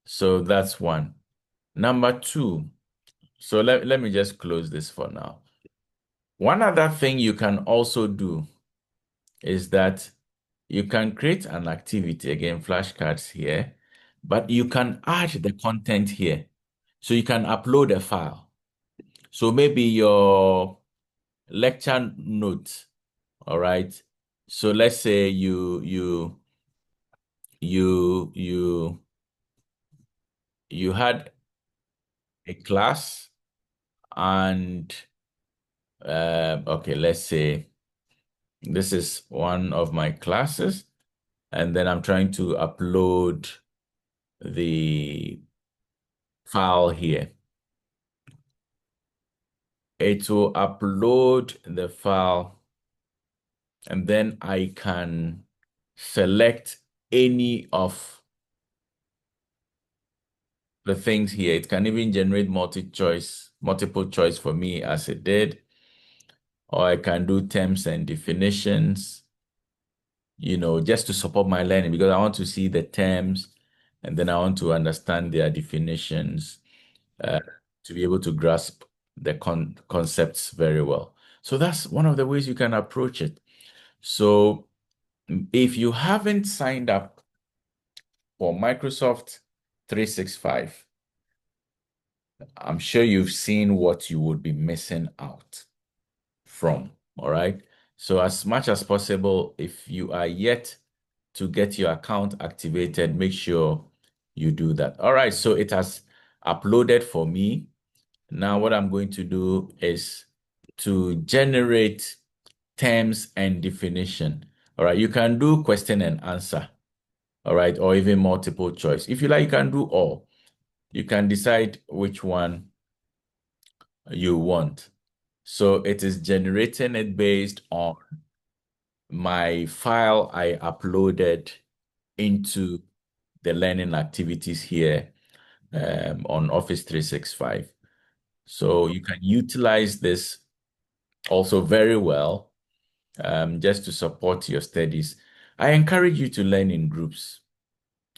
So that's one. Number two. So let me just close this for now. One other thing you can also do is that you can create an activity, again, flashcards here, but you can add the content here. So you can upload a file. So maybe your lecture notes, all right? So let's say you had a class and okay, let's say this is one of my classes, and then I'm trying to upload the file here. It will upload the file, and then I can select any of the things here. It can even generate multiple choice for me as it did, or I can do terms and definitions, just to support my learning because I want to see the terms and then I want to understand their definitions to be able to grasp the concepts very well. So that's one of the ways you can approach it. So if you haven't signed up for Microsoft 365, I'm sure you've seen what you would be missing out from. All right. So as much as possible, if you are yet to get your account activated, make sure you do that. All right. So it has uploaded for me. Now what I'm going to do is to generate terms and definition. All right. You can do question and answer. All right. Or even multiple choice. If you like, you can do all. You can decide which one you want. So it is generating it based on my file I uploaded into the learning activities here on Office 365. So you can utilize this also very well just to support your studies. I encourage you to learn in groups.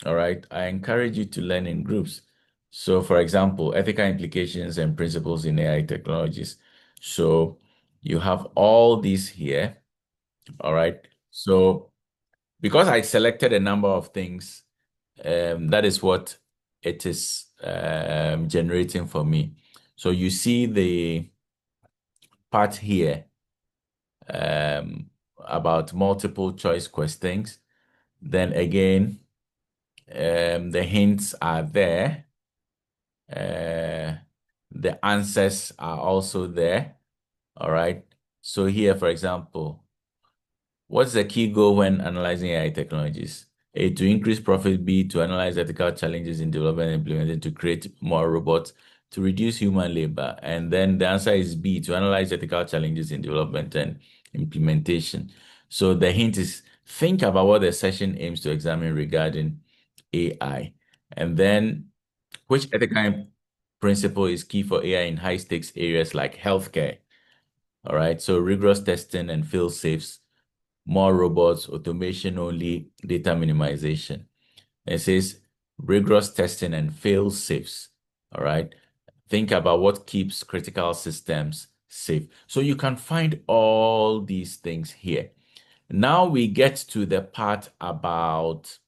All right. I encourage you to learn in groups. So, for example, ethical implications and principles in AI technologies. So you have all these here. All right. So because I selected a number of things, that is what it is generating for me. So you see the part here about multiple choice questions. Then again, the hints are there. The answers are also there. All right. So here, for example, what's the key goal when analyzing AI technologies? A, to increase profit. B, to analyze ethical challenges in development and implementing to create more robots, to reduce human labor. And then the answer is B, to analyze ethical challenges in development and implementation. So the hint is think about what the session aims to examine regarding AI. And then which ethical principle is key for AI in high stakes areas like healthcare? All right. So rigorous testing and fail safes, more robots, automation only, data minimization. It says rigorous testing and fail safes. All right. Think about what keeps critical systems safe. So you can find all these things here. Now we get to the part about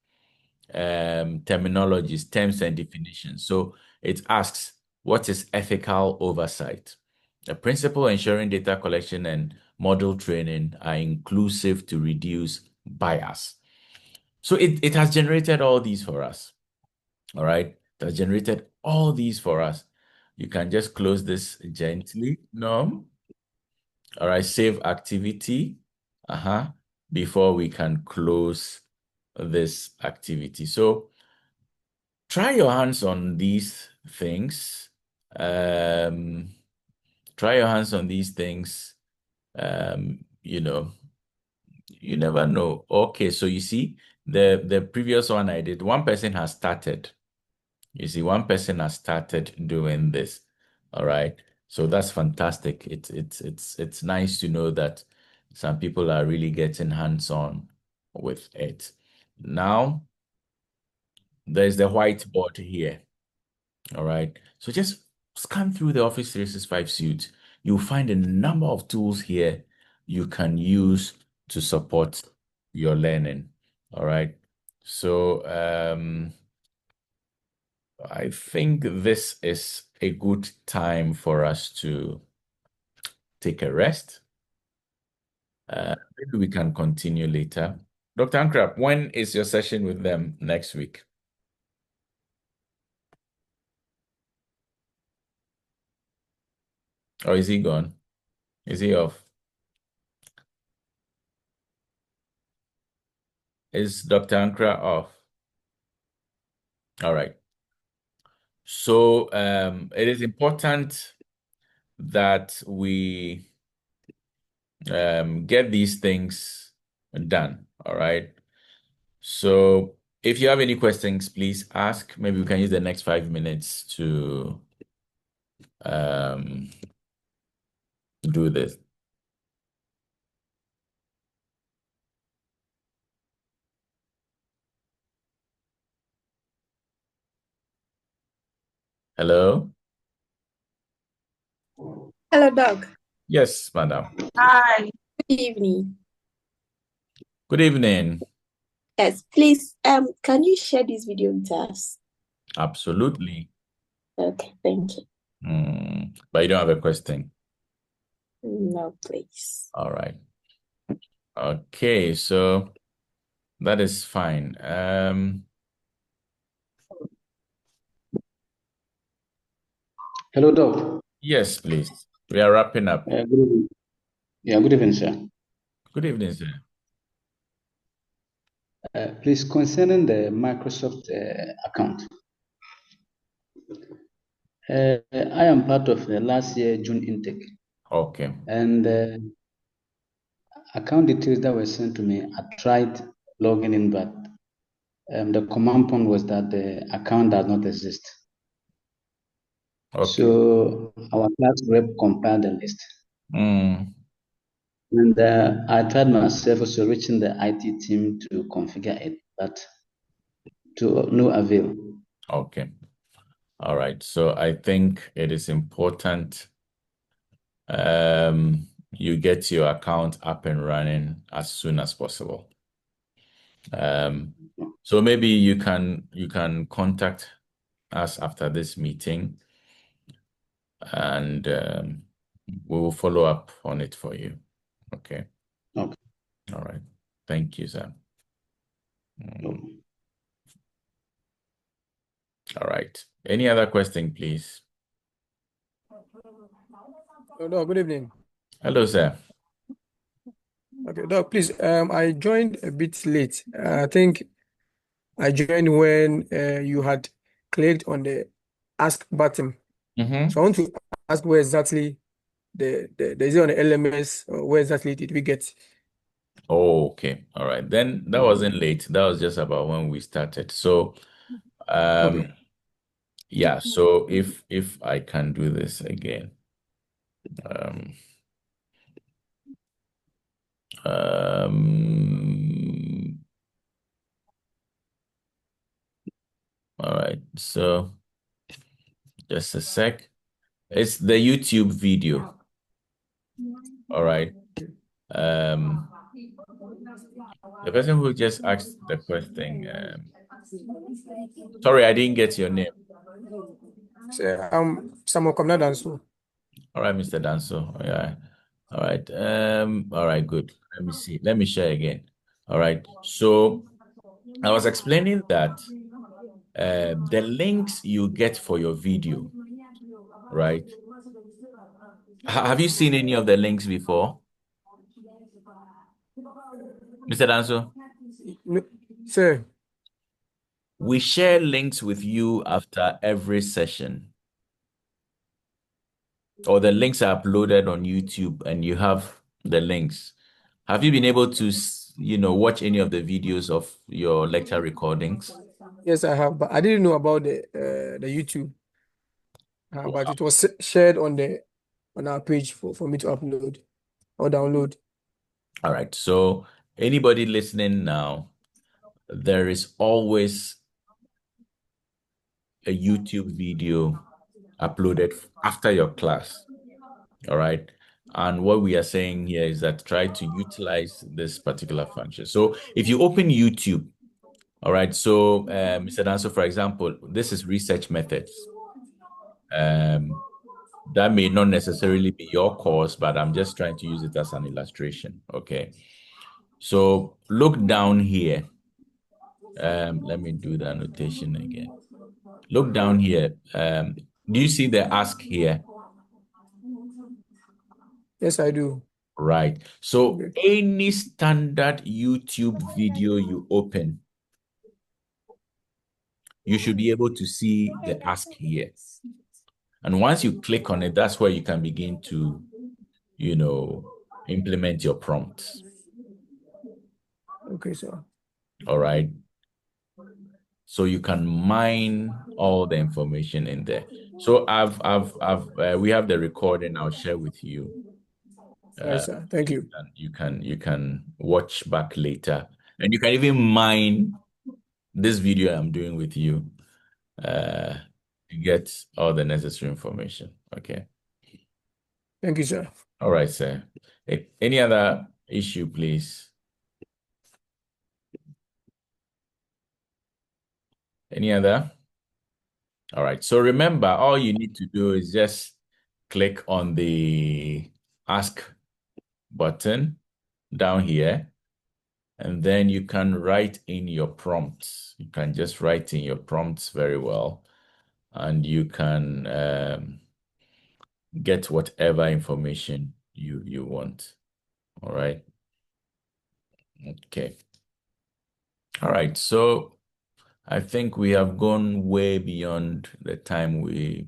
terminologies, terms and definitions. So it asks, what is ethical oversight? The principle ensuring data collection and model training are inclusive to reduce bias. So it has generated all these for us. All right. It has generated all these for us. You can just close this gently. No. All right. Save activity. Before we can close this activity. So try your hands on these things. Try your hands on these things. You never know. Okay, so you see, the previous one I did, one person has started. You see, one person has started doing this. All right. So that's fantastic. It's nice to know that some people are really getting hands-on with it. Now, there's the whiteboard here. All right. So just scan through the Office 365 suite. You'll find a number of tools here you can use to support your learning. All right. So I think this is a good time for us to take a rest. Maybe we can continue later. Dr. Ankrap, when is your session with them next week? Or is he gone? Is he off? Is Dr. Ankra off? All right. So it is important that we get these things done. All right. So if you have any questions, please ask. Maybe we can use the next 5 minutes to do this. Hello? Hello, Doc. Yes, madam. Hi. Good evening. Good evening. Yes, please, can you share this video with us? Absolutely. Okay, thank you. But you don't have a question. No, please. All right. Okay, so that is fine. Hello, Doc. Yes, please. We are wrapping up. Good evening. Yeah, good evening, sir. Good evening, sir. Please, concerning the Microsoft account, I am part of the last year June intake, Okay. and account details that were sent to me, I tried logging in, but the command prompt was that the account does not exist. Okay. So our class rep compiled the list. And I tried myself also reaching the IT team to configure it, but to no avail. Okay. All right. So I think it is important you get your account up and running as soon as possible. So maybe you can contact us after this meeting, and we will follow up on it for you. Okay. Okay. All right. Thank you, sir. All right. Any other question, please? Doc, good evening. Hello, sir. Okay, Doc, please. I joined a bit late. I think I joined when you had clicked on the ask button. So I want to ask where exactly the is it on the LMS, or where exactly did we get? Oh, okay. All right. Then that wasn't late. That was just about when we started. So Okay. yeah, so if I can do this again. All right, so just a sec. It's the YouTube video. All right. The person who just asked the question, sorry, I didn't get your name. Samuel Komna Danso. All right, Mr. Danso. Yeah. All right. All right, good. Let me see. Let me share again. All right. So I was explaining that the links you get for your video, right? Have you seen any of the links before? Mr. Danso? Sir. We share links with you after every session. Or the links are uploaded on YouTube and you have the links. Have you been able to, watch any of the videos of your lecture recordings? Yes, I have, but I didn't know about the YouTube. But it was shared on our page for me to upload or download. All right. So anybody listening now, there is always a YouTube video uploaded after your class. All right. And what we are saying here is that try to utilize this particular function. So if you open YouTube, all right, so Mr. Danso, for example, this is research methods. That may not necessarily be your course, but I'm just trying to use it as an illustration. Okay. So look down here. Let me do the annotation again. Look down here. Do you see the ask here? Yes, I do. Right. So any standard YouTube video you open, you should be able to see the ask here. And once you click on it, that's where you can begin to, implement your prompts. Okay, sir. All right. So you can mine all the information in there. So we have the recording. I'll share with you. Yes, sir. Thank you. You can watch back later, and you can even mine this video I'm doing with you to get all the necessary information. Okay. Thank you, sir. All right, sir. Any other issue, please? Any other? All right. So remember, all you need to do is just click on the ask button down here, and then you can write in your prompts. You can just write in your prompts very well, and you can get whatever information you want. All right. Okay. All right. So I think we have gone way beyond the time we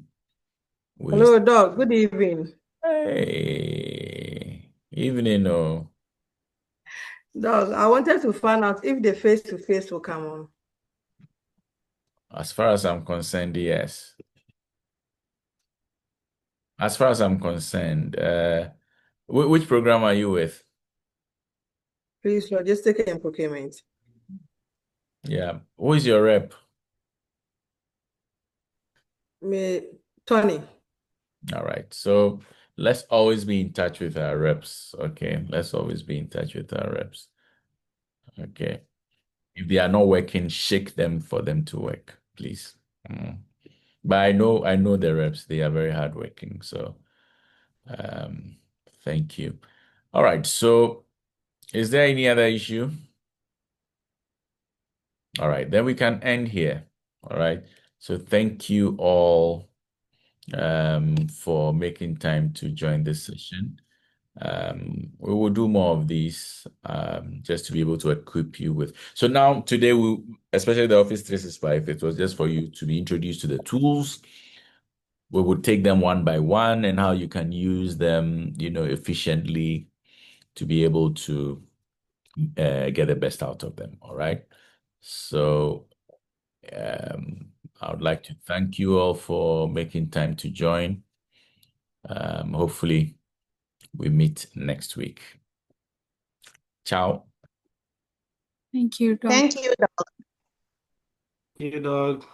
Hello, Doc. Good evening. Hey, evening. Oh, Doc, I wanted to find out if the face-to-face will come on. as far as I'm concerned, yes. As far as I'm concerned, which program are you with? Please, logistics and procurement. Yeah. Who is your rep? Tony. All right. So let's always be in touch with our reps. Okay. Let's always be in touch with our reps. Okay. If they are not working, shake them for them to work, please. But I know the reps, they are very hardworking. So thank you. All right. So is there any other issue? All right, then we can end here. All right. So thank you all for making time to join this session. We will do more of these just to be able to equip you with. So now today, especially the Office 365, it was just for you to be introduced to the tools. We would take them one by one and how you can use them, efficiently to be able to get the best out of them. All right. So I would like to thank you all for making time to join. Hopefully we meet next week. Ciao. Thank you, Doc. Thank you, Doc. You dog.